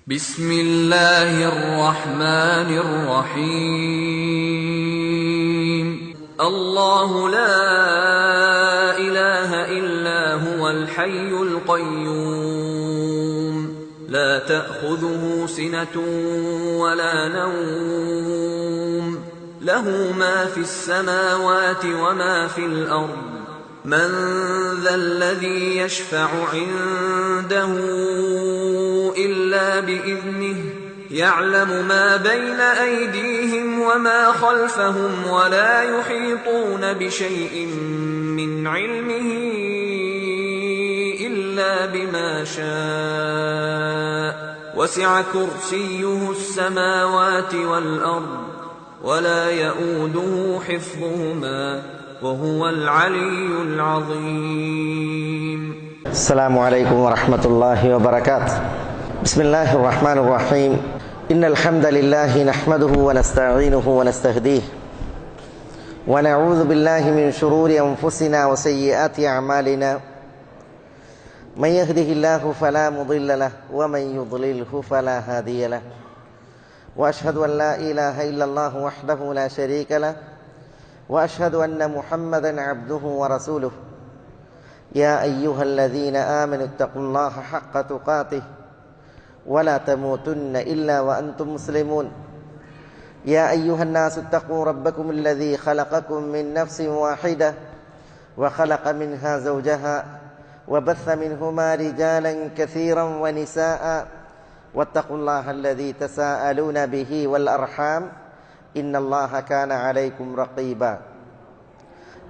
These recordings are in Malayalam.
بسم الله الرحمن الرحيم الله لا إله إلا هو الحي القيوم لا تأخذه سنة ولا نوم له ما في السماوات وما في الأرض من ذا الذي يشفع عنده إلا بإذنه يعلم ما بين أيديهم وما خلفهم ولا يحيطون بشيء من علمه إلا بما شاء وسع كرسيه السماوات والأرض ولا يؤوده حفظهما وهو العلي العظيم. السلام عليكم ورحمة الله وبركاته. بسم الله الرحمن الرحيم. إن الحمد لله نحمده ونستعينه ونستهديه ونعوذ بالله من شرور أنفسنا وسيئات أعمالنا من يهده الله فلا مضل له ومن يضلله فلا هادي له وأشهد أن لا إله إلا الله وحده لا شريك له وأشهد أن محمدا عبده ورسوله يا أيها الذين آمنوا اتقوا الله حق تقاته ولا تموتن إلا وأنتم مسلمون يا أيها الناس اتقوا ربكم الذي خلقكم من نفس واحدة وخلق منها زوجها وبث منهما رجالا كثيرا ونساء واتقوا الله الذي تساءلون به والأرحام إن الله كان عليكم رقيبا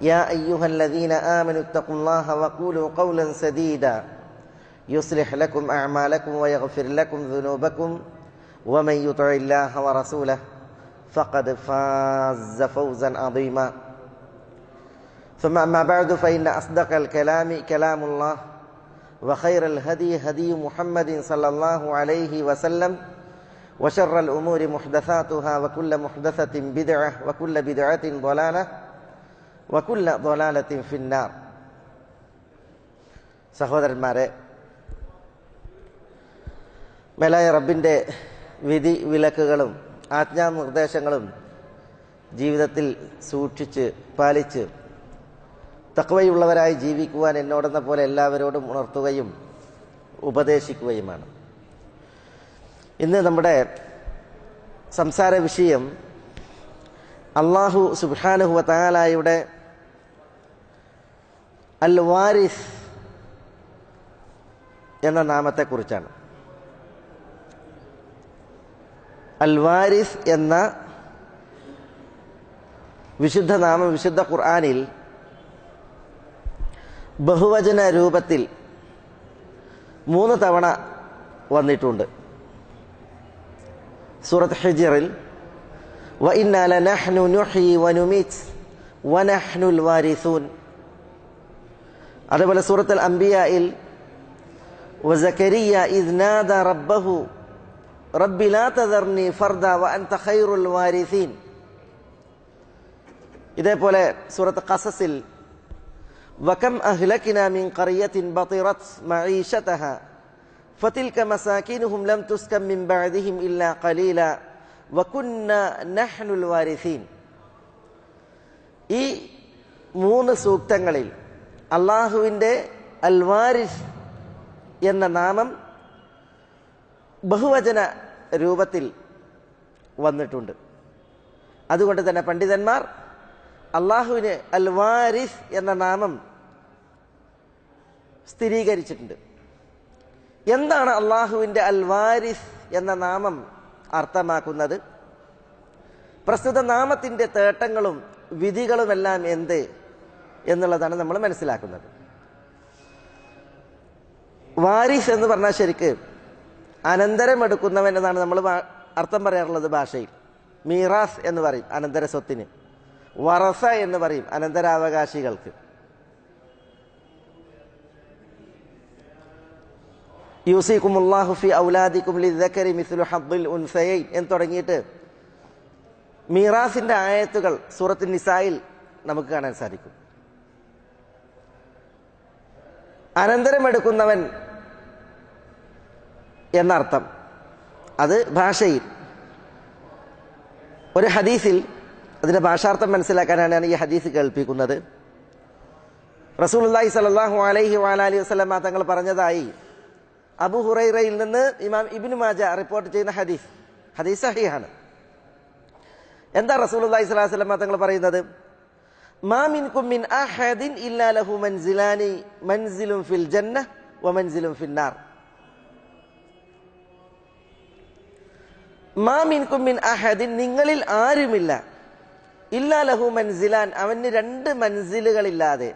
يا أيها الذين آمنوا اتقوا الله وقولوا قولا سديدا يصلح لكم أعمالكم ويغفر لكم ذنوبكم ومن يطع الله ورسوله فقد فاز فوزا عظيما ثم أما بعد فإن أصدق الكلام كلام الله وخير الهدي هدي محمد صلى الله عليه وسلم وشر الأمور محدثاتها وكل محدثة بدعة وكل بدعة ضلالة وكل ضلالة في النار. സഹോദരന്മാരെ, മേലായ റബ്ബിൻ്റെ വിധി വിലക്കുകളും ആജ്ഞാനിർദ്ദേശങ്ങളും ജീവിതത്തിൽ സൂക്ഷിച്ച് പാലിച്ച് തഖ്വയുള്ളവരായി ജീവിക്കുവാൻ എന്നോടെന്ന പോലെ എല്ലാവരോടും ഉണർത്തുകയും ഉപദേശിക്കുകയുമാണ്. ഇന്ന് നമ്മുടെ സംസാര വിഷയം അല്ലാഹു സുബ്ഹാനഹു വ തആലയുടെ അൽ വാരിസ് എന്ന നാമത്തെക്കുറിച്ചാണ്. അൽ വാരിസ് എന്ന വിശുദ്ധ നാമം വിശുദ്ധ ഖുർആനിൽ ബഹുവചന രൂപത്തിൽ 3 തവണ വന്നിട്ടുണ്ട്. സൂറത്ത് ഹിജ്റിൽ വഇന്നാ ലനഹ്നു നുഹ്യി വനുമീത് വനഹ്നുൽ വാരിസൂൻ, അതുപോലെ സൂറത്തുൽ അംബിയായിൽ വസകരിയ ഇദ് നാദാ റബ്ബഹു റബ്ബി ലാ തദർനി ഫർദ വഅൻത ഖൈറുൽ വാരിസീൻ, ഇതേപോലെ സൂറത്ത് ഖസസിൽ വകം അഹ്ലക്നാ മിൻ ഖറിയത്തിൻ ബതിറത് മഈശതഹാ ഫതിൽക മസാകിനുഹും ലം തുസ്കം മിൻ ബഅദിഹിം ഇല്ലാ ഖലീല വകുന്ന നഹ്നുൽ വാരിസീൻ. ഈ 3 സൂക്തങ്ങളിൽ അള്ളാഹുവിൻ്റെ അൽ വാരിസ് എന്ന നാമം ബഹുവചന രൂപത്തിൽ വന്നിട്ടുണ്ട്. അതുകൊണ്ട് തന്നെ പണ്ഡിതന്മാർ അള്ളാഹുവിന് അൽ വാരിസ് എന്ന നാമം സ്ഥിരീകരിച്ചിട്ടുണ്ട്. എന്താണ് അള്ളാഹുവിൻ്റെ അൽ വാരിസ് എന്ന നാമം അർത്ഥമാക്കുന്നത്? പ്രസ്തുത നാമത്തിൻ്റെ തേട്ടങ്ങളും വിധികളുമെല്ലാം എന്ത് എന്നുള്ളതാണ് നമ്മൾ മനസ്സിലാക്കുന്നത്. വാരിസ് എന്ന് പറഞ്ഞാൽ ശരിക്ക് അനന്തരമെടുക്കുന്നവൻ എന്നാണ് നമ്മൾ അർത്ഥം പറയാറുള്ളത് ഭാഷയിൽ. മീറാസ് എന്ന് പറയും അനന്തര സ്വത്തിന്, വറസ എന്ന് പറയും അനന്തരാവകാശികൾക്ക്. യൂസിക്കുമുല്ലാഹു ഫി ഔലാദിക്കും ലിദ്ദക്കരി മിസ്ലു ഹദ്ദിൽ ഉൻസയൈൻ എന്ന് തുടങ്ങിയിട്ട് മീറാസിന്റെ ആയത്തുകൾ സൂറത്ത് നിസായിൽ നമുക്ക് കാണാൻ സാധിക്കും. അനന്തരമെടുക്കുന്നവൻ എന്നർത്ഥം. അത് ഭാഷയിൽ. ഒരു ഹദീസിൽ അതിൻ്റെ ഭാഷാർത്ഥം മനസ്സിലാക്കാനാണ് ഈ ഹദീസ് കേൾപ്പിക്കുന്നത്. റസൂലുള്ളാഹി സ്വല്ലല്ലാഹു അലൈഹി വഅലിഹി വസല്ലമ തങ്ങൾ പറഞ്ഞതായി അബൂ ഹുറൈറയിൽ നിന്ന് ഇമാം ഇബ്നു മാജ റിപ്പോർട്ട് ചെയ്യുന്ന ഹദീസ് സഹീഹാണ്. എന്താ റസൂലുള്ളാഹി സ്വല്ലല്ലാഹു അലൈഹി വസല്ലമ തങ്ങൾ പറയുന്നത്? മാ മിൻകും മിൻ അഹദിൻ ഇല്ലാ ലഹു മൻസിലാനി മൻസിലുൻ ഫിൽ ജന്നഹ വ മൻസിലുൻ ഫിന്നാർ. മാ മിൻകും മിൻ അഹദിൻ, നിങ്ങളിൽ ആരുമില്ല, ഇല്ലാ ലഹു മൻസിലാൻ, അവന് രണ്ട് മൻസിലുകളില്ലാതെ.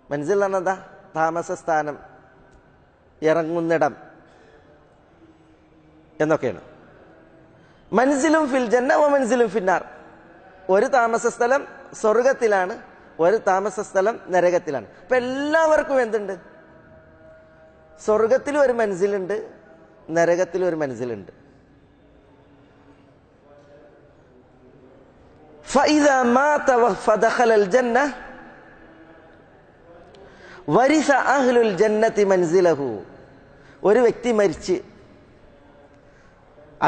മൻസിൽ എന്ന് പറഞ്ഞാൽ എന്താ? താമസ സ്ഥാനം, ഇറങ്ങുന്നിടം എന്നൊക്കെയാണ്. മൻസിലും ഫിൽ ജന്ന വ മൻസിലും ഫിന്നാർ. ഒരു താമസ സ്ഥലം സ്വർഗത്തിലാണ്, ഒരു താമസ സ്ഥലം നരകത്തിലാണ്. അപ്പൊ എല്ലാവർക്കും എന്തുണ്ട്? സ്വർഗത്തിലും ഒരു മൻസിലുണ്ട്, നരകത്തിലും ഒരു മൻസിലുണ്ട്. ഫഇദാ മാത ഫദഖലൽ ജന്ന വരിസ അഹ്ലുൽ ജന്നതി മൻസിലഹു. ഒരു വ്യക്തി മരിച്ച്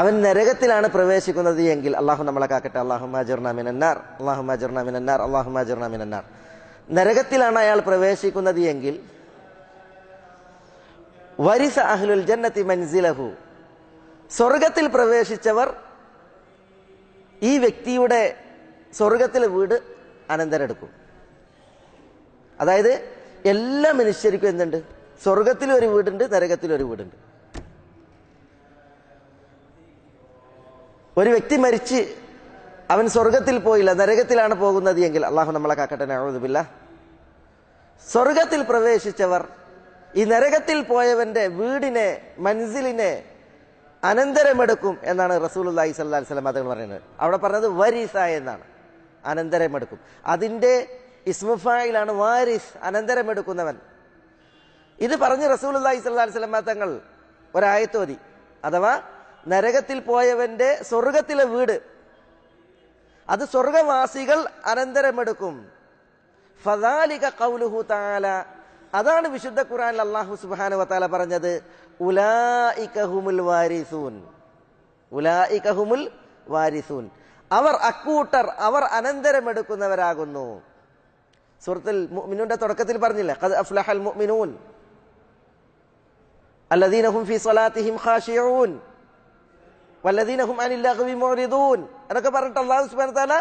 അവൻ നരകത്തിലാണ് പ്രവേശിക്കുന്നത് എങ്കിൽ, അള്ളാഹു നമ്മളെ കാക്കട്ടെ, അല്ലാഹുമ്മ അജിർനാ മിനന്നാർ, അല്ലാഹുമ്മ അജിർനാ മിനന്നാർ, അല്ലാഹുമ്മ അജിർനാ മിനന്നാർ. നരകത്തിലാണ് അയാൾ പ്രവേശിക്കുന്നത് എങ്കിൽ വരിസ അഹ്ലുൽ ജന്നതി മൻസിലഹു, സ്വർഗത്തിൽ പ്രവേശിച്ചവർ ഈ വ്യക്തിയുടെ സ്വർഗത്തിലെ വീട് അനന്തരെടുക്കും. അതായത് എല്ലാ മനുഷ്യർക്കും എന്തുണ്ട്? സ്വർഗത്തിലും ഒരു വീടുണ്ട്, നരകത്തിലും ഒരു വീടുണ്ട്. ഒരു വ്യക്തി മരിച്ച് അവൻ സ്വർഗത്തിൽ പോയില്ല, നരകത്തിലാണ് പോകുന്നത് എങ്കിൽ, അള്ളാഹു നമ്മളെ കാക്കട്ടെ, നഊദു ബില്ലാഹ്, സ്വർഗത്തിൽ പ്രവേശിച്ചവർ ഈ നരകത്തിൽ പോയവന്റെ വീടിനെ, മൻസിലിനെ അനന്തരമെടുക്കും എന്നാണ് റസൂലുള്ളാഹി സ്വല്ലല്ലാഹി അലൈഹി വസല്ലം തങ്ങൾ പറയുന്നത്. അവിടെ പറഞ്ഞത് വരിസ എന്നാണ്, അനന്തരമെടുക്കും. അതിന്റെ ഇസ്മു ഫായിലാണ് വാരിസ്, അനന്തരമെടുക്കുന്നവൻ. ഇത് പറഞ്ഞ് റസൂലുള്ളാഹി സ്വല്ലല്ലാഹി അലൈഹി വസല്ലം തങ്ങൾ ഒരായത്ത് ഓതി. അഥവാ നരകത്തിൽ പോയവന്റെ സ്വർഗത്തിലെ വീട് അത് സ്വർഗവാസികൾ അനന്തരമെടുക്കും. ഫദാലിക ഖൗലുഹു തആല, അതാണ് വിശുദ്ധ ഖുർആനിൽ അല്ലാഹു സുബ്ഹാനഹു വ തആല പറഞ്ഞത്, ഉലൈക ഹുമുൽ വാരിസൂൻ, ഉലൈക ഹുമുൽ വാരിസൂൻ, അവർ അക്കൂട്ടർ, അവർ അനന്തരമെടുക്കുന്നവരാകുന്നു. സൂറത്തുൽ മുഅ്മിനൂന്റെ തുടക്കത്തിൽ പറഞ്ഞില്ലേ, ഖദ് അഫ്ലഹൽ മുഅ്മിനൂൻ അല്ലദീന ഹും ഫീ സ്വലാത്തിഹിം ഖാശിഊൻ വല്ലദീന ഹും അനിൽ ലഗ്വി മുഅ്രിദൂൻ എന്നൊക്കെ പറഞ്ഞിട്ട് അല്ലാഹു സുബ്ഹാനഹു വ തആല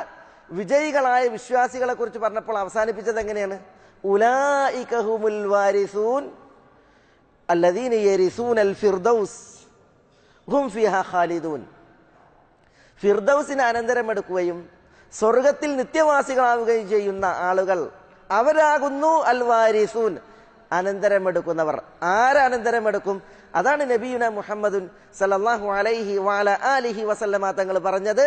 വിജയികളായ വിശ്വാസികളെ കുറിച്ച് പറഞ്ഞപ്പോൾ അവസാനിപ്പിച്ചത് എങ്ങനെയാണ്? ഉലൈക ഹുമുൽ വാരിസൂൻ അല്ലദീന യരിസൂനൽ ഫിർദൗസ് ഹും ഫീഹാ ഖാലിദൂൻ. ഫിർദൗസിന് അനന്തരമെടുക്കുകയും സ്വർഗത്തിൽ നിത്യവാസികളാവുകയും ചെയ്യുന്ന ആളുകൾ അവരാകുന്നു അൽ വാരിസൂൻ, അനന്തരമെടുക്കുന്നവർ. ആരനന്തരമെടുക്കും? അതാണ് നബിയുന മുഹമ്മദുൻ സല്ലല്ലാഹു അലൈഹി വഅല ആലിഹി വസല്ലമ തങ്ങൾ പറഞ്ഞത്,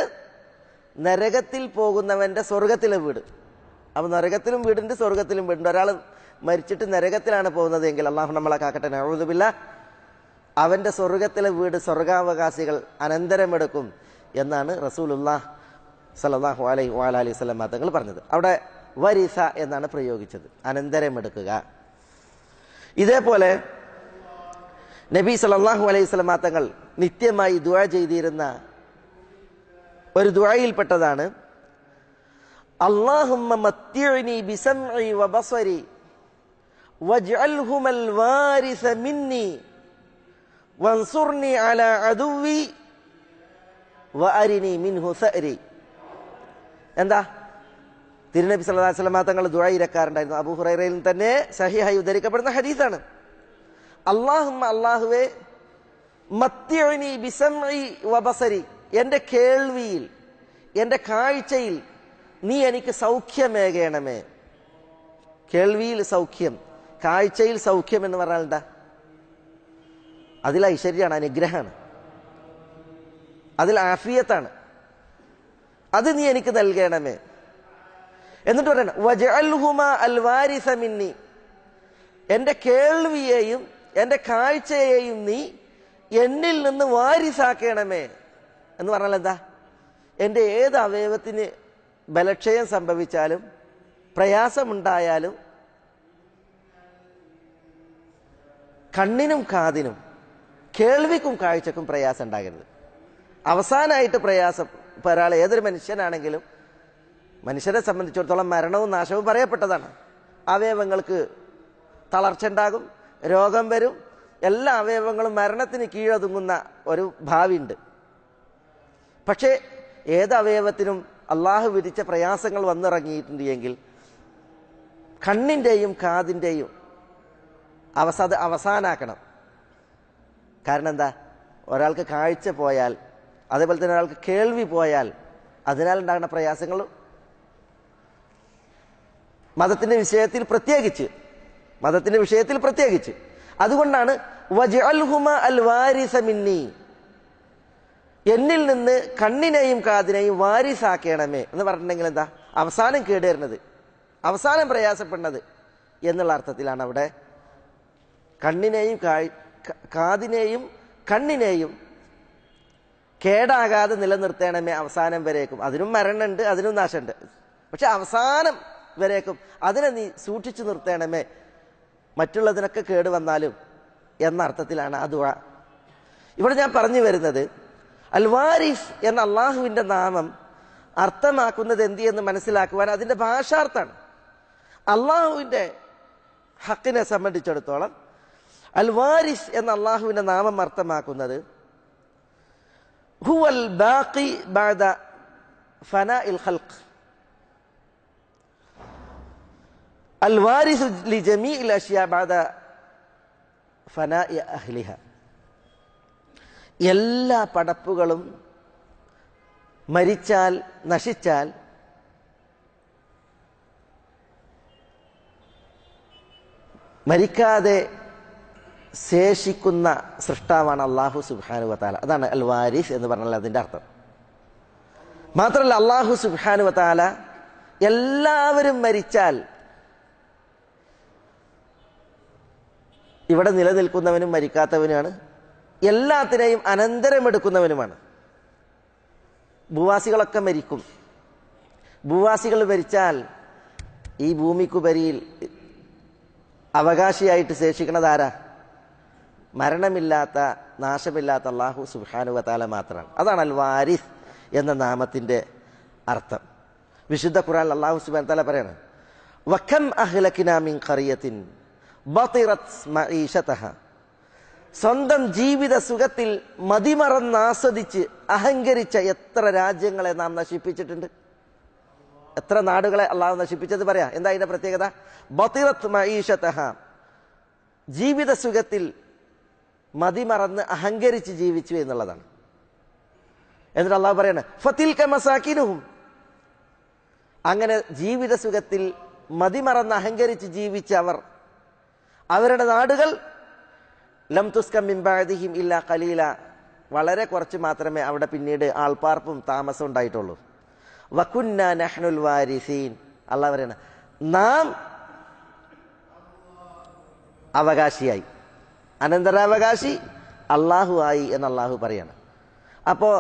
നരകത്തിൽ പോകുന്നവന്റെ സ്വർഗത്തിലെ വീട്. അപ്പൊ നരകത്തിലും വീടുണ്ട്, സ്വർഗത്തിലും വീടുണ്ട്. ഒരാൾ മരിച്ചിട്ട് നരകത്തിലാണ് പോകുന്നത് എങ്കിൽ, അള്ളാഹു നമ്മളെ കാക്കട്ടെ, നഊദു ബില്ലാഹ്, അവന്റെ സ്വർഗത്തിലെ വീട് സ്വർഗാവകാശികൾ അനന്തരമെടുക്കും എന്നാണ് റസൂലുള്ളാഹി സല്ലല്ലാഹു അലൈഹി വഅലൈഹി വസല്ലം തങ്ങൾ പറഞ്ഞത്. അവിടെ വരിസ എന്നാണ് പ്രയോഗിച്ചത്, അനന്തരമെടുക്കുക. ഇതേപോലെ നബി സല്ലല്ലാഹു അലൈഹി വസല്ലം തങ്ങൾ നിത്യമായി ദുആ ചെയ്തിരുന്ന ഒരു ദുആയിൽപ്പെട്ടതാണ്, അല്ലാഹുമ്മ മത്തിഅനി ബിസംഇ വബസരി വജ്അൽഹുമൽ വാരിസ മിന്നി വൻസുർനി അലാ അദുവി വഅരിനി മിൻഹു സഅരി. എന്താ? തിരുനബി സല്ലല്ലാഹു അലൈഹി വസല്ലം തങ്ങൾ ദുആ ഇരക്കാറുണ്ടായിരുന്നു. അബൂ ഹുറൈറയിൽ തന്നെ സഹീഹായി ഉദ്ധരിക്കപ്പെടുന്ന ഹദീസാണ്. അല്ലാഹുമ്മ, അല്ലാഹുവേ, മത്തിഅനി ബിസംഇ വബസരി, എൻ്റെ കേൾവിയിൽ, എൻ്റെ കാഴ്ചയിൽ നീ എനിക്ക് സൗഖ്യമേകണമേ. കേൾവിയിൽ സൗഖ്യം, കാഴ്ചയിൽ സൗഖ്യം എന്ന് പറഞ്ഞാൽ എന്താ? അതിൽ ഐശ്വര്യമാണ്, അനുഗ്രഹമാണ്, അതിൽ ആഫിയത്താണ്. അത് നീ എനിക്ക് നൽകണമേ. എന്നിട്ട് പറയണം, വജഅൽഹുമ അൽ വാരിസ മിന്നി, എൻ്റെ കേൾവിയെയും എൻ്റെ കാഴ്ചയെയും നീ എന്നിൽ നിന്ന് വാരിസാക്കണമേ എന്ന് പറഞ്ഞാൽ എന്താ? എൻ്റെ ഏത് അവയവത്തിന് ബലക്ഷയം സംഭവിച്ചാലും, പ്രയാസമുണ്ടായാലും, കണ്ണിനും കാതിനും കേൾവിക്കും കാഴ്ചക്കും പ്രയാസം ഉണ്ടാകരുത്. അവസാനമായിട്ട് പ്രയാസം ഇപ്പോൾ ഒരാൾ ഏതൊരു മനുഷ്യനാണെങ്കിലും മനുഷ്യരെ സംബന്ധിച്ചിടത്തോളം മരണവും നാശവും പറയപ്പെട്ടതാണ്. അവയവങ്ങൾക്ക് തളർച്ച ഉണ്ടാകും, രോഗം വരും, എല്ലാ അവയവങ്ങളും മരണത്തിന് കീഴൊതുങ്ങുന്ന ഒരു ഭാവിയുണ്ട്. പക്ഷേ ഏത് അവയവത്തിനും അള്ളാഹു വിധിച്ച പ്രയാസങ്ങൾ വന്നിറങ്ങിയിട്ടുണ്ട് എങ്കിൽ കണ്ണിൻ്റെയും കാതിൻ്റെയും അവസാനാക്കണം. കാരണം എന്താ, ഒരാൾക്ക് കാഴ്ച പോയാൽ, അതേപോലെ തന്നെ ഒരാൾക്ക് കേൾവി പോയാൽ അതിനാൽ ഉണ്ടാകുന്ന പ്രയാസങ്ങൾ മതത്തിന്റെ വിഷയത്തിൽ പ്രത്യേകിച്ച് അതുകൊണ്ടാണ് വജ്അൽഹുമ അൽ വാരിസ മിന്നി, എന്നിൽ നിന്ന് കണ്ണിനെയും കാതിനെയും വാരിസാക്കണമേ എന്ന് പറഞ്ഞിട്ടുണ്ടെങ്കിൽ എന്താ, അവസാനം കേടേറുന്നത്, അവസാനം പ്രയാസപ്പെടുന്നത് എന്നുള്ള അർത്ഥത്തിലാണ് അവിടെ കണ്ണിനെയും കാതിനെയും കണ്ണിനെയും കേടാകാതെ നിലനിർത്തണമേ അവസാനം വരേക്കും. അതിനും മരണമുണ്ട്, അതിനും നാശമുണ്ട്. പക്ഷെ അവസാനം വരേക്കും അതിനെ നീ സൂക്ഷിച്ചു നിർത്തണമേ, മറ്റുള്ളതിനൊക്കെ കേട് വന്നാലും എന്ന അർത്ഥത്തിലാണ് ആ ദുആ. ഇവിടെ ഞാൻ പറഞ്ഞു വരുന്നത് അൽ വാരിസ് എന്ന അള്ളാഹുവിന്റെ നാമം അർത്ഥമാക്കുന്നത് എന്ത് എന്ന് മനസ്സിലാക്കുവാൻ അതിന്റെ ഭാഷാർത്ഥാണ്. അള്ളാഹുവിന്റെ ഹക്കിനെ സംബന്ധിച്ചിടത്തോളം അൽ വാരിസ് എന്ന അള്ളാഹുവിന്റെ നാമം അർത്ഥമാക്കുന്നത് ഹുവൽ ബാഖി ബഅദ ഫനാഇൽ ഖൽഖ്, അൽ വാരിസു ലിജമീഇൽ അഷ്യാ ബഅദ ഫനാഇ അഹ്ലിഹ. എല്ലാ പടപ്പുകളും മരിച്ചാൽ, നശിച്ചാൽ മരിക്കാതെ ശേഷിക്കുന്ന സൃഷ്ടാവാണ് അല്ലാഹു സുബ്ഹാനഹു വ തആല. അതാണ് അൽ വാരിസ് എന്ന് പറഞ്ഞാൽ അതിന്റെ അർത്ഥം. മാത്രമല്ല അല്ലാഹു സുബ്ഹാനഹു വ തആല എല്ലാവരും മരിച്ചാൽ ഇവിടെ നിലനിൽക്കുന്നവനും മരിക്കാത്തവനുമാണ്, എല്ലാത്തിനെയും അനന്തരമെടുക്കുന്നവനുമാണ്. ഭൂവാസികളൊക്കെ മരിക്കും. ഭൂവാസികൾ മരിച്ചാൽ ഈ ഭൂമിക്കുപരിയിൽ അവകാശിയായിട്ട് ശേഷിക്കുന്നത് ആരാ? മരണമില്ലാത്ത, നാശമില്ലാത്ത അല്ലാഹു സുബ്ഹാനഹു വ തആല മാത്രമാണ്. അതാണ് അൽ വാരിസ് എന്ന നാമത്തിന്റെ അർത്ഥം. വിശുദ്ധ ഖുർആനിൽ അല്ലാഹു സുബ്ഹാനഹു വ തആല പറയാണ്, വകം അഹ്ലക്നാ മിൻ ഖറിയത്തിൻ ബതിറത് മഈശതഹ, സ്വന്തം ജീവിത സുഖത്തിൽ മതിമറന്ന് ആസ്വദിച്ച് അഹങ്കരിച്ച എത്ര രാജ്യങ്ങളെ നാം നശിപ്പിച്ചിട്ടുണ്ട്. എത്ര നാടുകളെ അള്ളാഹു നശിപ്പിച്ചത് പറയാ. എന്താ അതിന്റെ പ്രത്യേകത? ബതിറത് മഈശതഹ, ജീവിത സുഖത്തിൽ മതിമറന്ന് അഹങ്കരിച്ച് ജീവിച്ചു എന്നുള്ളതാണ്. എന്നിട്ട് അള്ളാഹു പറയാണ് ഫതിൽക മസാകിനുഹും, അങ്ങനെ ജീവിത സുഖത്തിൽ മതിമറന്ന് അഹങ്കരിച്ച് ജീവിച്ച അവരുടെ നാടുകൾ ലം തുസ്കം മിൻ ബഅദിഹിം ഇല്ലാ ഖലീല, വളരെ കുറച്ച് മാത്രമേ അവിടെ പിന്നീട് ആൾപ്പാർപ്പും താമസവും ഉണ്ടായിട്ടുള്ളൂ. വകുന്നാ നഹ്നുൽ വാരിസീൻ, അള്ളാഹു പറയാണ് നാം അവകാശിയായി, അനന്തരാവകാശി അള്ളാഹു ആയി എന്ന് അള്ളാഹു പറയാണ്. അപ്പോ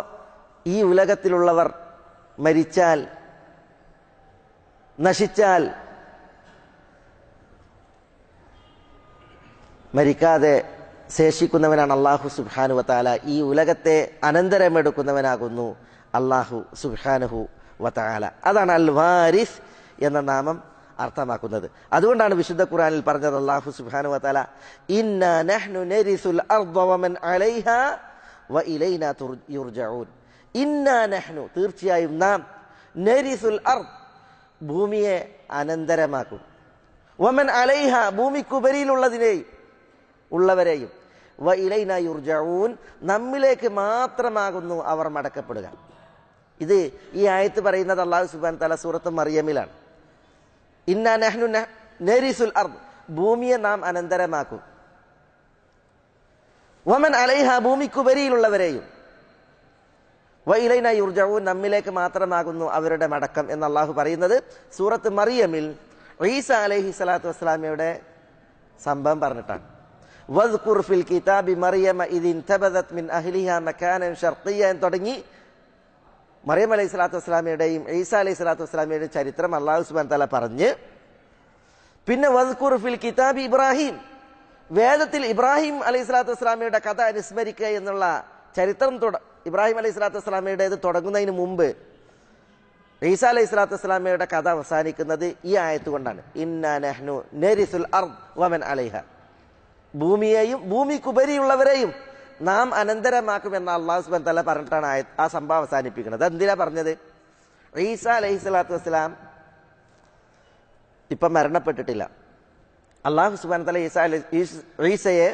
ഈ ഉലകത്തിലുള്ളവർ മരിച്ചാൽ, നശിച്ചാൽ മരിക്കാതെ ശേഷിക്കുന്നവനാണ് അല്ലാഹു സുബ്ഹാനഹു വ തആല. ഈ ഉലകത്തെ അനന്തരമെടുക്കുന്നവനാകുന്നു അല്ലാഹു സുബ്ഹാനഹു വ തആല. അതാണ് അൽ വാരിസ് എന്ന നാമം അർത്ഥമാക്കുന്നത്. അതുകൊണ്ടാണ് വിശുദ്ധ ഖുർആനിൽ പറഞ്ഞത് അല്ലാഹു സുബ്ഹാനഹു വ തആല ഇന്നാ നഹ്നു നരിസുൽ അർദ വമൻ അലൈഹാ വ ഇലൈനാ യുർജഊൻ. ഇന്നാ നഹ്നു, തീർച്ചയായും നാം, നരിസുൽ അർദ്, ഭൂമിയെ അനന്തരമാക്കും, വമൻ അലൈഹ, ഭൂമിക്കുപരിയിലുള്ളവരെയും, വ ഇലൈനാ യുർജഊൻ, നമ്മിലേക്ക് മാത്രമാകുന്നു അവർ മടക്കപ്പെടുക. ഇത് ഈ ആയത്ത് പറയുന്നത് അല്ലാഹു സുബ്ഹാനഹു വ തആല സൂറത്ത് മറിയമിലാണ്. ഇന്നാ നഹ്നു നരിസുൽ അർദ്, ഭൂമിയെ നാം അനന്തരമാക്കും, വമൻ അലൈഹ, ഭൂമിക്കുപരിയിലുള്ളവരെയും, വ ഇലൈനാ യുർജഊൻ, നമ്മിലേക്ക് മാത്രമാകുന്നു അവരുടെ മടക്കം എന്ന് അല്ലാഹു പറയുന്നത് സൂറത്ത് മറിയമിൽ ഈസ അലൈഹി സ്വലാത്തു വസ്സലാമയുടെ സംഭവം പറഞ്ഞിട്ടാണ്. വദ്കുർ ഫിൽ കിതാബി മറിയമ ഇദ് ഇൻതബദത് മിൻ അഹ്ലിഹാ മകാനൻ ശർഖിയ്യ എന്ന് തുടങ്ങി മറിയം അലൈഹി സ്വലാത്തു വസ്സലാമയുടെയും ഈസ അലൈഹി സ്വലാത്തു വസ്സലാമയുടെയും ചരിത്രം അല്ലാഹു സുബ്ഹാനഹു വ തആല പറഞ്ഞ് പിന്നെ വദ്കുർ ഫിൽ കിതാബി ഇബ്രാഹിം, വേദത്തിൽ ഇബ്രാഹിം അലൈഹി സ്വലാത്തു വസ്സലാമയുടെ കഥ അനുസ്മരിക്കുക എന്നുള്ള ചരിത്രം ഇബ്രാഹിം അലൈഹി സ്വലാത്തു വസ്സലാമയുടേത് തുടങ്ങുന്നതിന് മുമ്പ് ഈസാ അലൈഹി സ്വലാത്തു വസ്സലാമയുടെ കഥ അവസാനിക്കുന്നത് ഈ ആയത്ത് കൊണ്ടാണ്. ഇന്നാ നഹ്നു നരിസുൽ അർദ് വമൻ അലൈഹ, ഭൂമിയെയും ഭൂമിക്കുപരിയുള്ളവരെയും നാം അനന്തരമാക്കുമെന്ന് അള്ളാഹു സുബ്ഹാനഹു വ തആല പറഞ്ഞിട്ടാണ് ആ സംഭവം അവസാനിപ്പിക്കുന്നത്. എന്തിനാ പറഞ്ഞത്? ഈസാ അലൈഹി സ്വലാത്തു വസ്സലാം ഇപ്പം മരണപ്പെട്ടിട്ടില്ല. അള്ളാഹു സുബ്ഹാനഹു വ തആല ഈസയെ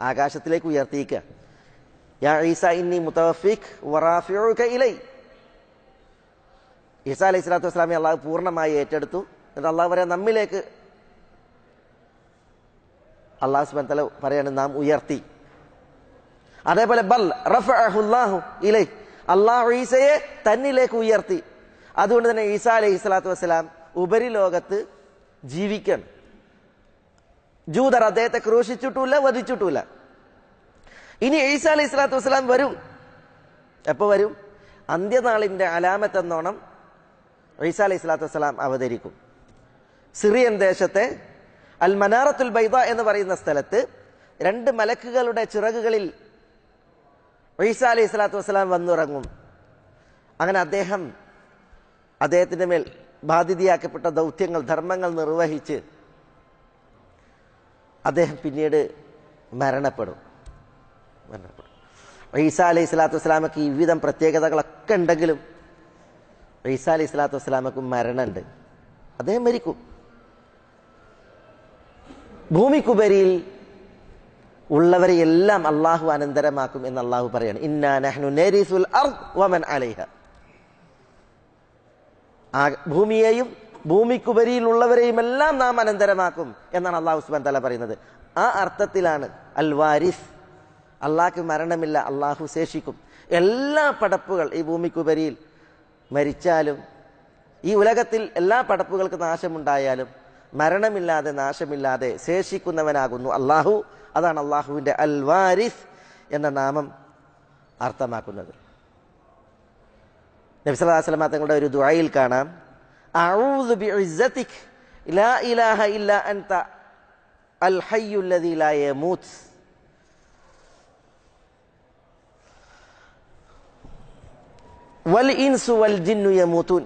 ആകാശത്തിലേക്ക് ഉയർത്തിയിക്കുക. യാ ഈസ ഇന്നി മുതവഫിക് വറാഫിഉക ഇലൈ. ഈസാ അലൈഹി സ്വലാത്തു വസ്സലാമെ അള്ളാഹു പൂർണ്ണമായി ഏറ്റെടുത്തു. എന്നിട്ട് അള്ളാഹു പറയാം നമ്മിലേക്ക്, അള്ളാഹു സുബ്ഹാനഹു വ തആല പറയാണ് നാം ഉയർത്തി. അതേപോലെ ബൽ റഫഅഹുല്ലാഹു ഇലൈ, അള്ളാഹു ഈസയെ തന്നിലേക്ക് ഉയർത്തി. അതുകൊണ്ട് തന്നെ ഈസാ അലൈഹി സ്വലാത്തു വസ്സലാം ഉപരിലോകത്ത് ജീവിക്കണം. ജൂതർ അദ്ദേഹത്തെ ക്രൂശിച്ചിട്ടില്ല, വധിച്ചിട്ടില്ല. ഇനി ഈസാ അലൈഹി സ്വലാത്തു വസ്സലാം വരും. എപ്പോൾ വരും? അന്ത്യനാളിന്റെ അലാമത്ത് എന്നോണം ഈസാ അലൈഹി സ്വലാത്തു വസ്സലാം അവതരിക്കും. സിറിയൻ ദേശത്തെ അൽ മനാറത്തുൽ ബൈദ എന്ന് പറയുന്ന സ്ഥലത്ത് 2 മലക്കുകളുടെ ചിറകുകളിൽ ഈസാ അലൈഹി സ്വലാത്തു വസ്സലാം വന്നിറങ്ങും. അങ്ങനെ അദ്ദേഹത്തിന്റെ മേൽ ബാധ്യതയാക്കപ്പെട്ട ദൗത്യങ്ങൾ, ധർമ്മങ്ങൾ നിർവഹിച്ച് അദ്ദേഹം പിന്നീട് മരണപ്പെടും. ഈസാ അലൈഹി സ്വലാത്തു വസ്സലാമക്ക് ഈ വിധം പ്രത്യേകതകളൊക്കെ ഉണ്ടെങ്കിലും ഈസാ അലൈഹി സ്വലാത്തു വസ്സലാമക്ക് മരണമുണ്ട്. അദ്ദേഹം മരിക്കും. ഭൂമിക്കുപരിയിൽ ഉള്ളവരെ എല്ലാം അള്ളാഹു അനന്തരമാക്കും എന്ന് അള്ളാഹു പറയാണ്. ഇന്നാ നഹ്നു നരിസുൽ അർദ് വമൻ അലൈഹ, ഭൂമിയെയും ഭൂമിക്കുപരിയിലുള്ളവരെയും എല്ലാം നാം അനന്തരമാക്കും എന്നാണ് അള്ളാഹു സുബ്ഹാനഹു വ തആല പറയുന്നത്. ആ അർത്ഥത്തിലാണ് അൽ വാരിസ്, അള്ളാഹ്ക്ക് മരണമില്ല, അള്ളാഹു ശേഷിക്കും. എല്ലാ പടപ്പുകൾ ഈ ഭൂമിക്കുപരിയിൽ മരിച്ചാലും, ഈ ഉലകത്തിൽ എല്ലാ പടപ്പുകൾക്ക് നാശമുണ്ടായാലും മരണമില്ലാതെ നാശമില്ലാതെ ശേഷിക്കുന്നവനാകുന്നു അള്ളാഹു. അതാണ് അള്ളാഹുവിന്റെ അൽ വാരിസ് എന്ന നാമം അർത്ഥമാക്കുന്നത്. നബി സല്ലല്ലാഹു അലൈഹി വസല്ലം തങ്ങളുടെ ഒരു ദുആയിൽ കാണാം, അഊദു ബിഇസ്സതിക് ലാ ഇലാഹ ഇല്ലാ അൻത അൽ ഹയ്യുൽ ലദീ ലാ യമൂത്ത്. വൽ ഇൻസു വൽ ജിന്നു യമൂതൂൻ.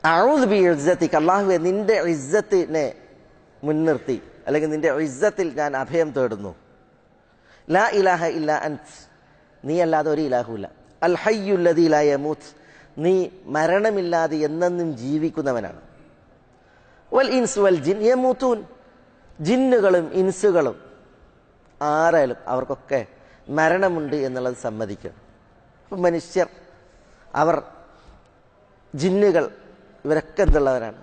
അഊദു ബിഇസ്സതിക്, അല്ലാഹുവേ നിന്റെ ഇസ്സത്തിനെ മുൻനിർത്തി, അല്ലെങ്കിൽ നിന്റെ ഇസ്സത്തിൽ ഞാൻ അഭയം തേടുന്നു. ലാ ഇലാഹ ഇല്ലാ അൻത, നീ അല്ലാതെ ഒരു ഇലാഹുല്ല. അൽ ഹയ്യുൽ ലദീ ലാ യമൂത്ത്, നീ മരണമില്ലാതെ എന്നെന്നും ജീവിക്കുന്നവനാണ്. വൽ ഇൻസു വൽ ജിൻ യമൂതൂൻ, ജിന്നുകളും ഇൻസുകളും ആരായാലും അവർക്കൊക്കെ മരണമുണ്ട് എന്നുള്ളത് സമ്മതിക്കണം. അപ്പം മനുഷ്യർ, അവർ, ജിന്നുകൾ, ഇവരൊക്കെ എന്തുള്ളവരാണ്?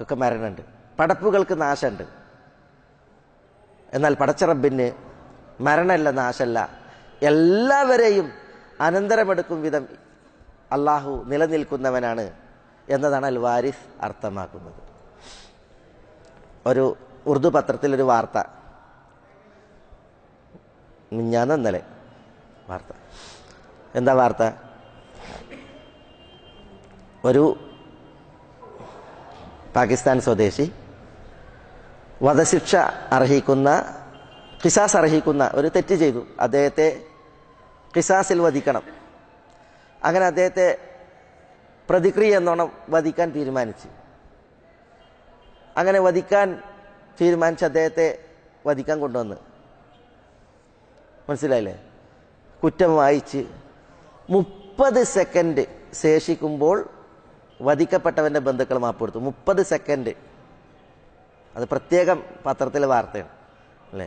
ഒക്കെ മരണമുണ്ട്. പടപ്പുകൾക്ക് നാശമുണ്ട്. എന്നാൽ പടച്ചറബിന് മരണമല്ല, നാശമല്ല. എല്ലാവരെയും അനന്തരമെടുക്കും വിധം അള്ളാഹു നിലനിൽക്കുന്നവനാണ് എന്നതാണ് അൽ വാരിസ് അർത്ഥമാക്കുന്നത്. ഒരു ഉറുദു പത്രത്തിലൊരു വാർത്ത, മിഞ്ഞാന്നല്ലേ വാർത്ത. എന്താ വാർത്ത? ഒരു പാകിസ്ഥാൻ സ്വദേശി വധശിക്ഷ അർഹിക്കുന്ന, ഖിസാസ് അർഹിക്കുന്ന ഒരു തെറ്റ് ചെയ്തു. അദ്ദേഹത്തെ ഖിസാസിൽ വധിക്കണം. അങ്ങനെ അദ്ദേഹത്തെ പ്രതിക്രിയ എന്നോണം വധിക്കാൻ തീരുമാനിച്ചു. അങ്ങനെ വധിക്കാൻ തീരുമാനിച്ച് അദ്ദേഹത്തെ വധിക്കാൻ കൊണ്ടുവന്ന്, മനസ്സിലായില്ലേ? കുറ്റം വായിച്ച് 30 സെക്കൻഡ് ശേഷിക്കുമ്പോൾ വധിക്കപ്പെട്ടവന്റെ ബന്ധുക്കൾ മാപ്പ് കൊടുത്തു. 30 സെക്കൻഡ്. അത് പ്രത്യേകം പത്രത്തിലെ വാർത്തയാണ് അല്ലേ?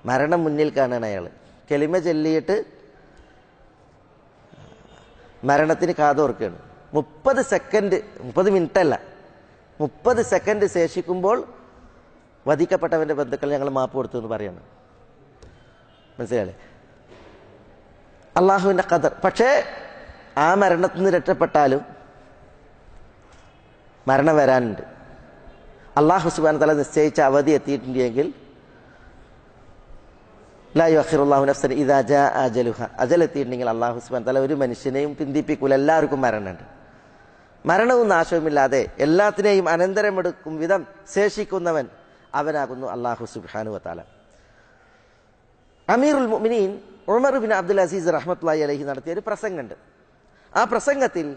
മരണം മുന്നിൽ കാണാൻ അയാൾ കെലിമ ചൊല്ലിയിട്ട് മരണത്തിന് കാതോർക്കുകയാണ്. 30 സെക്കൻഡ്, 30 മിനിറ്റ് അല്ല, 30 സെക്കൻഡ് ശേഷിക്കുമ്പോൾ വധിക്കപ്പെട്ടവന്റെ ബന്ധുക്കൾ ഞങ്ങൾ മാപ്പ് കൊടുത്തു എന്ന് പറയാണ്. മനസ്സിലായില്ലേ? അള്ളാഹുവിന്റെ ഖദർ. പക്ഷേ ആ മരണത്തിൽ നിന്ന് രക്ഷപ്പെട്ടാലും മരണം വരാനുണ്ട്. അള്ളാഹു സുബ്ഹാനഹു വ തആല നിശ്ചയിച്ച അവധി എത്തിയിട്ടുണ്ടെങ്കിൽ ലാ യുഅഖിറുല്ലാഹു നഫ്സൻ ഇദാ ജാഅ അജലുഹ, അജൽ എത്തിയിട്ടുണ്ടെങ്കിൽ അള്ളാഹു സുബ്ഹാനഹു വ തആല ഒരു മനുഷ്യനെയും പിന്തിപ്പിക്കൂല. എല്ലാവർക്കും മരണമുണ്ട്. മരണവും നാശവുമില്ലാതെ എല്ലാത്തിനെയും അനന്തരമെടുക്കും വിധം ശേഷിക്കുന്നവൻ അവനാകുന്നു അല്ലാഹു സുബ്ഹാനഹു വ തആല. അമീറുൽ മുഅ്മിനീൻ ഉമർ ബിൻ അബ്ദുൽ അസീസ് റഹ്മത്തുള്ളാഹി അലൈഹി നടത്തിയ ഒരു പ്രസംഗമുണ്ട്. ആ പ്രസംഗത്തിൽ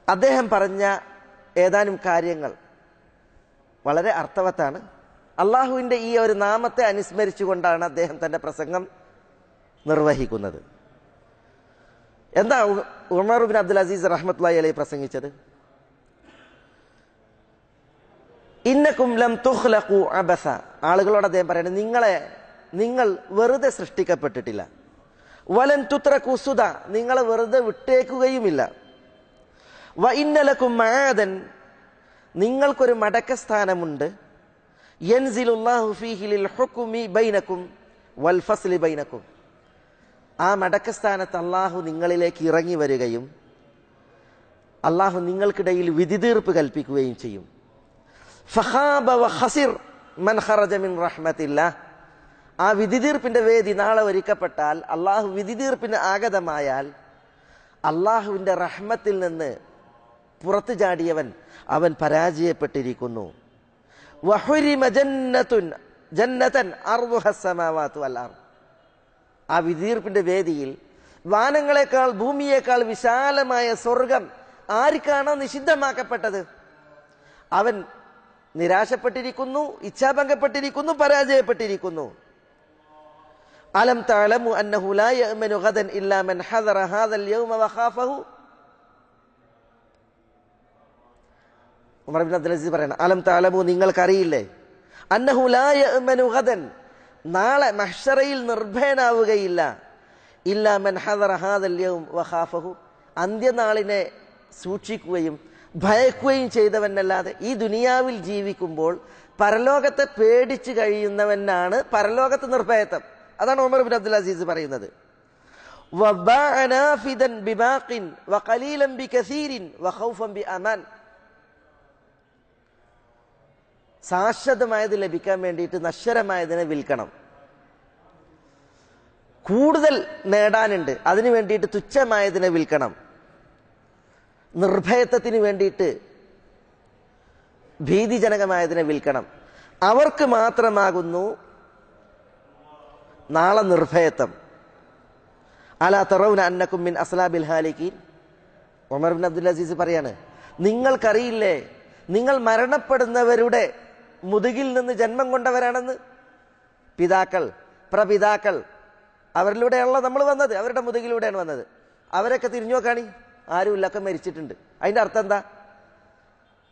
അദ്ദേഹം പറഞ്ഞ ഏതാനും കാര്യങ്ങൾ വളരെ അർത്ഥവത്താണ്. അള്ളാഹുവിൻ്റെ ഈ ഒരു നാമത്തെ അനുസ്മരിച്ചുകൊണ്ടാണ് അദ്ദേഹം തൻ്റെ പ്രസംഗം നിർവഹിക്കുന്നത്. എന്താ ഉമർ ബിൻ അബ്ദുൽ അസീസ് റഹ്മത്തുള്ളാഹി അലൈഹി പ്രസംഗിച്ചത്? ഇന്നകും ലം തുഖ്ലഖു അബസ. ആളുകളോട് അദ്ദേഹം പറയുന്നത്, നിങ്ങൾ വെറുതെ സൃഷ്ടിക്കപ്പെട്ടിട്ടില്ല. വലൻ തുത്രകു സുദ, നിങ്ങളെ വെറുതെ വിട്ടേക്കുകയുമില്ല. വ ഇന്നലക്കും മആദൻ, നിങ്ങൾക്കൊരു മടക്കസ്ഥാനമുണ്ട്. യൻസിലുല്ലാഹു ഫീഹി ലിൽ ഹുക്മി ബൈനക്കും വൽ ഫസ്ലി ബൈനക്കും. ആ മടക്കസ്ഥാനത്ത് അള്ളാഹു നിങ്ങളിലേക്ക് ഇറങ്ങി വരികയും അള്ളാഹു നിങ്ങൾക്കിടയിൽ വിധിതീർപ്പ് കൽപ്പിക്കുകയും ചെയ്യും. ഫഖാബ വ ഖസിർ മൻ ഖറജ മിൻ റഹ്മത്തില്ലാഹ്. ആ വിധിതീർപ്പിന്റെ വേദി നാളെ ഒരുക്കപ്പെട്ടാൽ, അള്ളാഹു വിധിതീർപ്പിന് ആഗതമായാൽ, അള്ളാഹുവിൻ്റെ റഹ്മത്തിൽ നിന്ന് പുറത്തു ചാടിയവൻ അവൻ പരാജയപ്പെട്ടിരിക്കുന്നു. വഹുരിമ ജന്നതൻ അർദുഹ അസ്സമാവാതു വൽ അർദ്. ആ വിധിതീർപ്പിന്റെ വേദിയിൽ വാനങ്ങളെക്കാൾ ഭൂമിയേക്കാൾ വിശാലമായ സ്വർഗം ആർക്കാണോ നിഷിദ്ധമാക്കപ്പെട്ടത് അവൻ നിരാശപ്പെട്ടിരിക്കുന്നു, ഇച്ഛാഭംഗപ്പെട്ടിരിക്കുന്നു, പരാജയപ്പെട്ടിരിക്കുന്നു. അലം തഅലമു അന്നഹു ലാ യഅ്മനു ഗദൻ ഇല്ലാ മൻ ഹദറ ഹാദൽ യൗമ വഖാഫഹു. ഉമർ ഇബ്നു അബ്ദുൽ അസീസ് പറയണം, അലം തഅലമു, നിങ്ങൾക്കറിയില്ലേ, അന്നഹു ലാ യഅ്മനു ഗദൻ, നാളെ മഹ്ശറയിൽ നിർഭയനാവുകയില്ല, ഇല്ലാ മൻ ഹദറ ഹാദൽ യൗം വഖാഫഹു, അന്ത്യനാളിനെ സൂക്ഷിക്കുകയും ഭയക്കുകയും ചെയ്തവനല്ലാതെ. ഈ ദുനിയാവിൽ ജീവിക്കുമ്പോൾ പരലോകത്തെ പേടിച്ചു കഴിയുന്നവനാണ് പരലോകത്ത് നിർഭയത്വം. അതാണ് ഉമർ ഇബ്നു അബ്ദുൽ അസീസ് പറയുന്നത്. വബഅനാഫിദൻ ബിബാഖിൻ വഖലീലൻ ബികസീരിൻ വഖൗഫൻ ബിഅമാൻ. ശാശ്വതമായത് ലഭിക്കാൻ വേണ്ടിയിട്ട് നശ്വരമായതിനെ വിൽക്കണം. കൂടുതൽ നേടാനുണ്ട്, അതിനു വേണ്ടിയിട്ട് തുച്ഛമായതിനെ വിൽക്കണം. നിർഭയത്വത്തിന് വേണ്ടിയിട്ട് ഭീതിജനകമായതിനെ വിൽക്കണം. അവർക്ക് മാത്രമാകുന്നു നാളെ നിർഭയത്വം. അലാ തറൗന അന്നകും മിൻ അസ്ലാബിൽ ഹാലികീൻ. ഉമർ ഇബ്നു അബ്ദുൽ അസീസ് പറയാണ്, നിങ്ങൾക്കറിയില്ലേ നിങ്ങൾ മരണപ്പെടുന്നവരുടെ മുതുകിൽ നിന്ന് ജന്മം കൊണ്ടവരാണെന്ന്? പിതാക്കൾ, പ്രപിതാക്കൾ, അവരിലൂടെയാണല്ലോ നമ്മൾ വന്നത്, അവരുടെ മുതുകിലൂടെയാണ് വന്നത്. അവരൊക്കെ തിരിഞ്ഞു നോക്കാണി, ആരുമില്ല, ഒക്കെ മരിച്ചിട്ടുണ്ട്. അതിന്റെ അർത്ഥം എന്താ?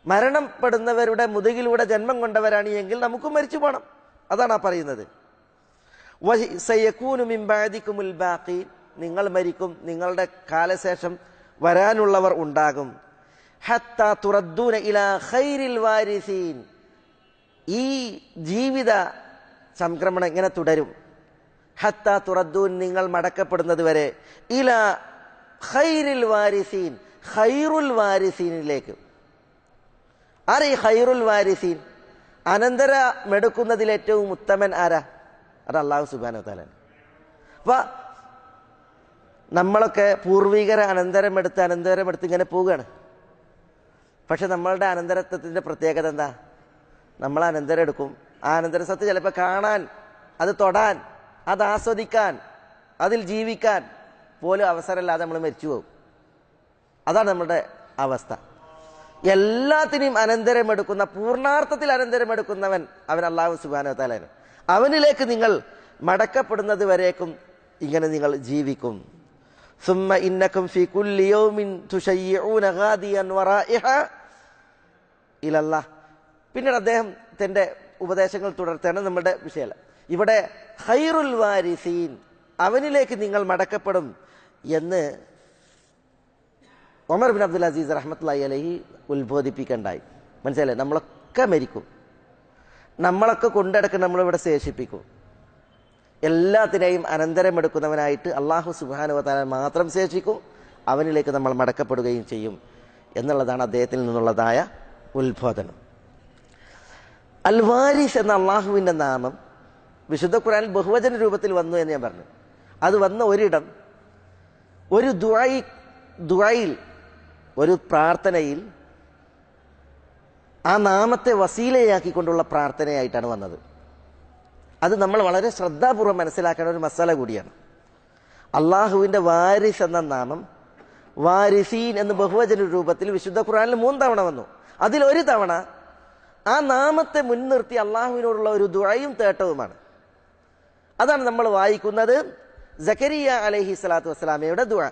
മരണപ്പെടുന്നവരുടെ മുതുകിലൂടെ ജന്മം കൊണ്ടവരാണ് എങ്കിൽ നമുക്കും മരിച്ചു പോകണം. അതാണ് ആ പറയുന്നത്. നിങ്ങൾ മരിക്കും, നിങ്ങളുടെ കാലശേഷം വരാനുള്ളവർ ഉണ്ടാകും. ഹത്താ തുറദ്ദൂന ഇലാ ഖൈരിൽ വാരിസീൻ. ഈ ജീവിത സംക്രമണം ഇങ്ങനെ തുടരും. ഹത്താ തുറദ്ദൂൻ, നിങ്ങൾ മടക്കപ്പെടുന്നത് വരെ, ഇലാ ഖൈരിൽ വാരിസീൻ, ഖൈറുൽ വാരിസീനിലേക്ക്. ആരാ ഈ ഖൈറുൽ വാരിസീൻ? അനന്തരമെടുക്കുന്നതിൽ ഏറ്റവും ഉത്തമൻ ആരാ? അത് അല്ലാഹു സുബ്ഹാനഹു വ തആല. അപ്പൊ നമ്മളൊക്കെ പൂർവികരെ അനന്തരമെടുത്ത് ഇങ്ങനെ പോവുകയാണ്. പക്ഷെ നമ്മളുടെ അനന്തരത്വത്തിന്റെ പ്രത്യേകത എന്താ? നമ്മൾ അനന്തരം എടുക്കും. ആ അനന്തരസത്ത് ചിലപ്പോൾ കാണാൻ, അത് തൊടാൻ, അത് ആസ്വദിക്കാൻ, അതിൽ ജീവിക്കാൻ പോലും അവസരമില്ലാതെ നമ്മൾ മരിച്ചു പോകും. അതാണ് നമ്മളുടെ അവസ്ഥ. എല്ലാത്തിനെയും അനന്തരമെടുക്കുന്ന, പൂർണ്ണാർത്ഥത്തിൽ അനന്തരമെടുക്കുന്നവൻ അവൻ അല്ലാഹു സുബ്ഹാനഹു വ തആലയാണ്. അവനിലേക്ക് നിങ്ങൾ മടക്കപ്പെടുന്നത് വരേക്കും ഇങ്ങനെ നിങ്ങൾ ജീവിക്കും. സുമ്മ ഇന്നക്കും ഫീ കുല്ലി യൗമിൻ തുശയ്യിഊന ഗാദിയൻ വറായിഹ ഇലല്ലാഹ്. പിന്നീട് അദ്ദേഹം തന്റെ ഉപദേശങ്ങൾ തുടർത്തേണ്ട നമ്മുടെ വിഷയമല്ല. ഇവിടെ ഖൈറുൽ വാരിസീൻ, അവനിലേക്ക് നിങ്ങൾ മടക്കപ്പെടും എന്ന് ഉമർ ബിൻ അബ്ദുൽ അസീസ് റഹ്മത്തുള്ളാഹി അലൈഹി ഉത്ബോധിപ്പിക്കണ്ടായി. മനസ്സിലായി? നമ്മളൊക്കെ മരിക്കും, നമ്മളൊക്കെ കൊണ്ടടക്കം നമ്മളിവിടെ ശേഷിപ്പിക്കും. എല്ലാത്തിനെയും അനന്തരമെടുക്കുന്നവനായിട്ട് അല്ലാഹു സുബ്ഹാനഹു വ തആല മാത്രം ശേഷിക്കും. അവനിലേക്ക് നമ്മൾ മടക്കപ്പെടുകയും ചെയ്യും എന്നുള്ളതാണ് അദ്ദേഹത്തിൽ നിന്നുള്ളതായ ഉത്ബോധനം. അൽ വാരിസ് എന്ന അള്ളാഹുവിൻ്റെ നാമം വിശുദ്ധ ഖുർആനിൽ ബഹുവചന രൂപത്തിൽ വന്നു എന്ന് ഞാൻ പറഞ്ഞു. അത് വന്ന ഒരിടം ഒരു ദുആയിൽ ഒരു പ്രാർത്ഥനയിൽ ആ നാമത്തെ വസീലയാക്കിക്കൊണ്ടുള്ള പ്രാർത്ഥനയായിട്ടാണ് വന്നത്. അത് നമ്മൾ വളരെ ശ്രദ്ധാപൂർവ്വം മനസ്സിലാക്കേണ്ട ഒരു മസാല കൂടിയാണ്. അള്ളാഹുവിൻ്റെ വാരിസ് എന്ന നാമം വാരിസീൻ എന്ന് ബഹുവചന രൂപത്തിൽ വിശുദ്ധ ഖുർആനിൽ 3 തവണ വന്നു. അതിലൊരു തവണ ആ നാമത്തെ മുൻനിർത്തി അള്ളാഹുവിനോടുള്ള ഒരു ദുആയും തേട്ടവുമാണ്. അതാണ് നമ്മൾ വായിക്കുന്നത് സക്കരിയ അലൈഹി സ്വലാത്തു വസ്സലാമയുടെ ദുആ.